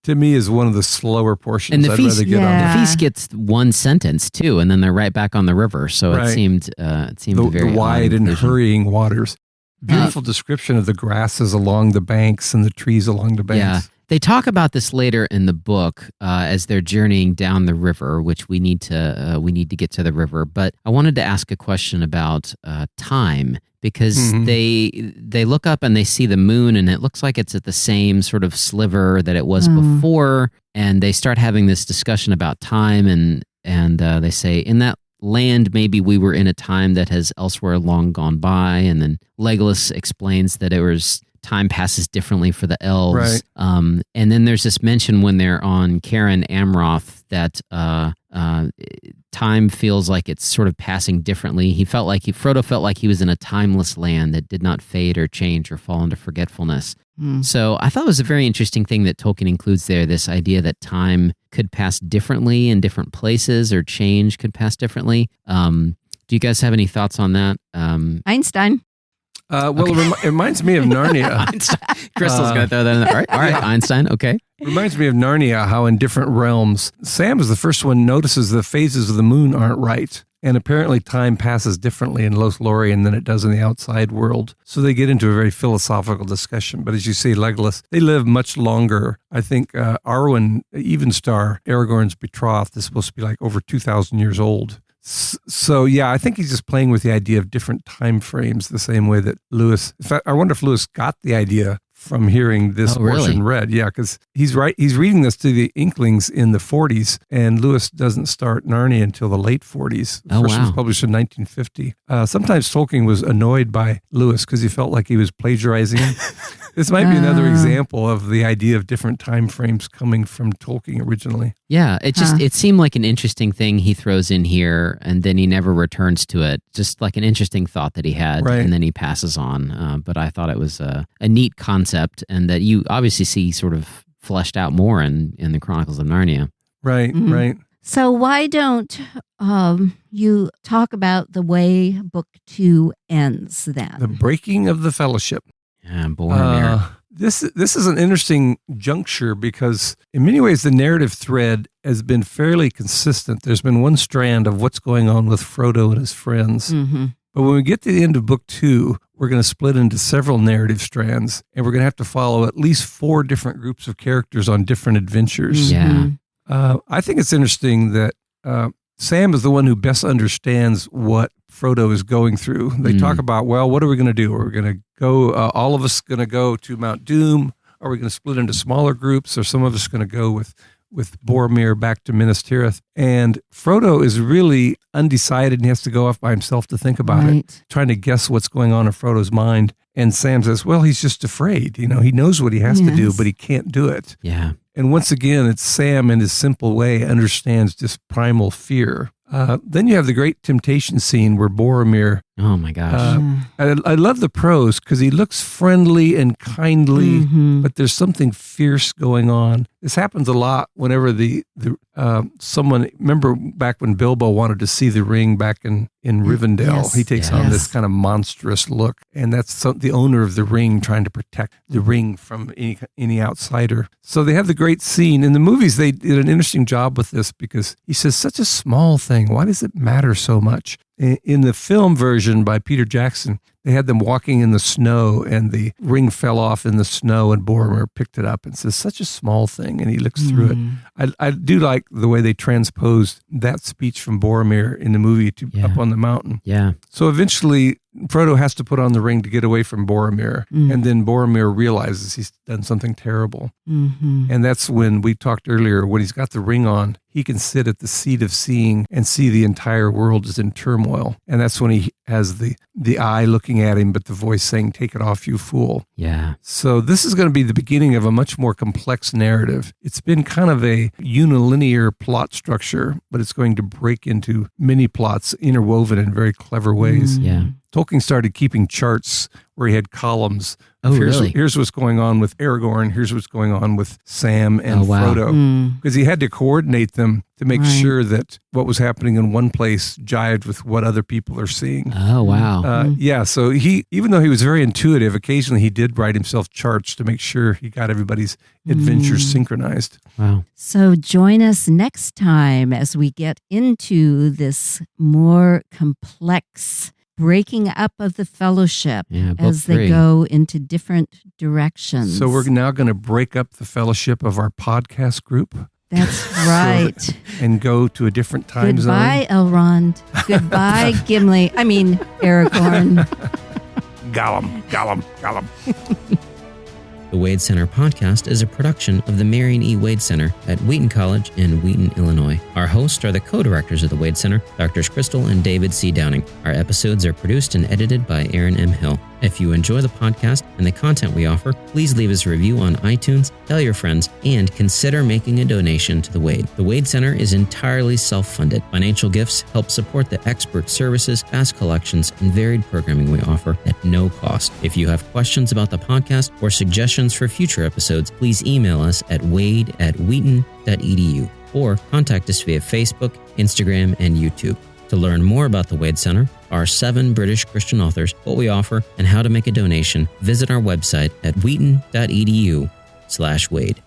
to me is one of the slower portions. And the I'd feast, rather get on. The feast gets one sentence too, and then they're right back on the river. So it seemed very the wide and hurrying waters. Beautiful description of the grasses along the banks and the trees along the banks. Yeah. They talk about this later in the book as they're journeying down the river, which we need to get to the river. But I wanted to ask a question about time, because they look up and they see the moon, and it looks like it's at the same sort of sliver that it was before. And they start having this discussion about time, and they say, in that land, maybe we were in a time that has elsewhere long gone by. And then Legolas explains that time passes differently for the elves. Right. And then there's this mention when they're on Cairn Amroth that time feels like it's sort of passing differently. Frodo felt like he was in a timeless land that did not fade or change or fall into forgetfulness. So I thought it was a very interesting thing that Tolkien includes there, this idea that time could pass differently in different places or change could pass differently. Do you guys have any thoughts on that? Einstein. It reminds me of Narnia. Crystal's going to throw that in there. All right, Einstein, okay. Reminds me of Narnia, how in different realms, Sam is the first one notices the phases of the moon aren't right. And apparently time passes differently in Lothlorien than it does in the outside world. So they get into a very philosophical discussion. But as you say, Legolas, they live much longer. I think Arwen, Evenstar, Aragorn's betrothed, is supposed to be like over 2,000 years old. So, yeah, I think he's just playing with the idea of different time frames the same way that Lewis... In fact, I wonder if Lewis got the idea from hearing this portion read. Yeah, because he's reading this to the Inklings in the 40s, and Lewis doesn't start Narnia until the late 40s. The first was published in 1950. Sometimes Tolkien was annoyed by Lewis because he felt like he was plagiarizing him. This might be another example of the idea of different time frames coming from Tolkien originally. Yeah, it seemed like an interesting thing he throws in here, and then he never returns to it. Just like an interesting thought that he had, and then he passes on. But I thought it was a neat concept, and that you obviously see sort of fleshed out more in the Chronicles of Narnia. Right, right. So why don't you talk about the way Book 2 ends then? The breaking of the fellowship. Yeah, Boromir. This is an interesting juncture because in many ways the narrative thread has been fairly consistent. There's been one strand of what's going on with Frodo and his friends. Mm-hmm. But when we get to the end of Book 2, we're going to split into several narrative strands, and we're going to have to follow at least 4 different groups of characters on different adventures. Yeah. I think it's interesting that Sam is the one who best understands what Frodo is going through. They talk about, well, what are we going to do? Are we going to go, all of us going to go to Mount Doom? Are we going to split into smaller groups? Or some of us going to go with Boromir back to Minas Tirith? And Frodo is really undecided and he has to go off by himself to think about it, trying to guess what's going on in Frodo's mind. And Sam says, well, he's just afraid. You know, he knows what he has to do, but he can't do it. Yeah. And once again, it's Sam in his simple way understands just primal fear. Then you have the great temptation scene where Boromir... Oh, my gosh. I love the prose because he looks friendly and kindly, but there's something fierce going on. This happens a lot whenever someone... Remember back when Bilbo wanted to see the ring back in Rivendell? Yes. He takes on this kind of monstrous look, and that's the owner of the ring trying to protect the ring from any outsider. So they have the great scene. In the movies, they did an interesting job with this because he says, such a small thing. Why does it matter so much? In the film version by Peter Jackson, they had them walking in the snow and the ring fell off in the snow and Boromir picked it up and says, such a small thing. And he looks through it. I do like the way they transposed that speech from Boromir in the movie to up on the mountain. Yeah. So eventually Frodo has to put on the ring to get away from Boromir. And then Boromir realizes he's done something terrible. And that's when we talked earlier, when he's got the ring on, he can sit at the seat of seeing and see the entire world is in turmoil. And that's when he has the eye looking at him, but the voice saying, take it off, you fool. Yeah. So this is going to be the beginning of a much more complex narrative. It's been kind of a unilinear plot structure, but it's going to break into mini plots interwoven in very clever ways. Yeah. Tolkien started keeping charts where he had columns. Oh, really? Here's what's going on with Aragorn. Here's what's going on with Sam and Frodo. Because he had to coordinate them to make sure that what was happening in one place jived with what other people are seeing. Oh, wow. Yeah, so even though he was very intuitive, occasionally he did write himself charts to make sure he got everybody's adventures synchronized. Wow. So join us next time as we get into this more complex breaking up of the fellowship as they go into different directions. So we're now going to break up the fellowship of our podcast group. That's right. And go to a different time zone. Goodbye, Elrond. Goodbye, Gimli. I mean, Aragorn. Gollum. The Wade Center podcast is a production of the Marion E. Wade Center at Wheaton College in Wheaton, Illinois. Our hosts are the co-directors of the Wade Center, Drs. Crystal and David C. Downing. Our episodes are produced and edited by Aaron M. Hill. If you enjoy the podcast and the content we offer, please leave us a review on iTunes, tell your friends, and consider making a donation to the Wade. The Wade Center is entirely self-funded. Financial gifts help support the expert services, vast collections, and varied programming we offer at no cost. If you have questions about the podcast or suggestions suggestions for future episodes, please email us at wade@wheaton.edu or contact us via Facebook, Instagram, and YouTube. To learn more about the Wade Center, our 7 British Christian authors, what we offer, and how to make a donation, visit our website at wheaton.edu/Wade.